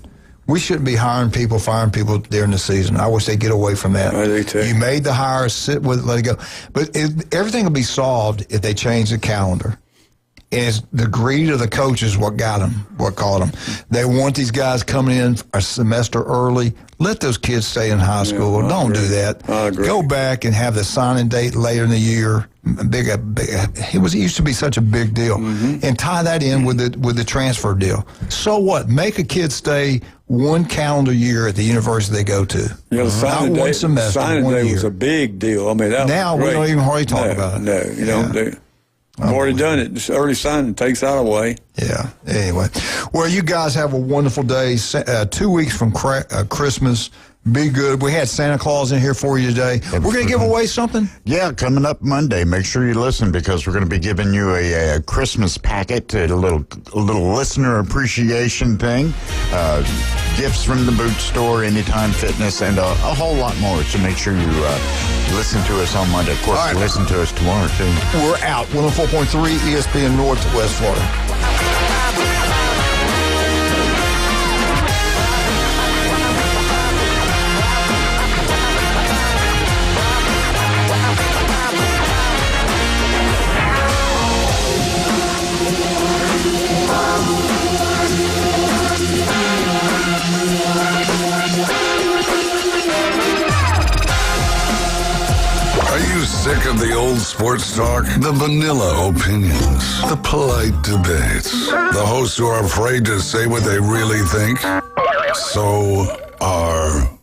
We shouldn't be hiring people, firing people during the season. I wish they'd get away from that. I do too. You made the hire, sit with it, let it go. But everything will be solved if they change the calendar. And it's the greed of the coaches what caught them. They want these guys coming in a semester early. Let those kids stay in high school. Don't do that. I agree. Go back and have the signing date later in the year. It used to be such a big deal, and tie that in with the transfer deal. So what? Make a kid stay one calendar year at the university they go to. The signing not one day, semester. signing one day year. was a big deal. I mean, now we don't even hardly talk about it. No, you don't do it. I've already done it. Just early signing takes that away. Yeah. Anyway, well, you guys have a wonderful day. 2 weeks from Christmas. Be good. We had Santa Claus in here for you today. We're going to give away something? Yeah, coming up Monday. Make sure you listen because we're going to be giving you a Christmas packet, a little listener appreciation thing, gifts from the boot store, Anytime Fitness, and a whole lot more. So make sure you listen to us on Monday. Of course, right. Listen to us tomorrow, too. We're out. 104.3 ESPN Northwest Florida. Sick of the old sports talk? The vanilla opinions, the polite debates, the hosts who are afraid to say what they really think? So are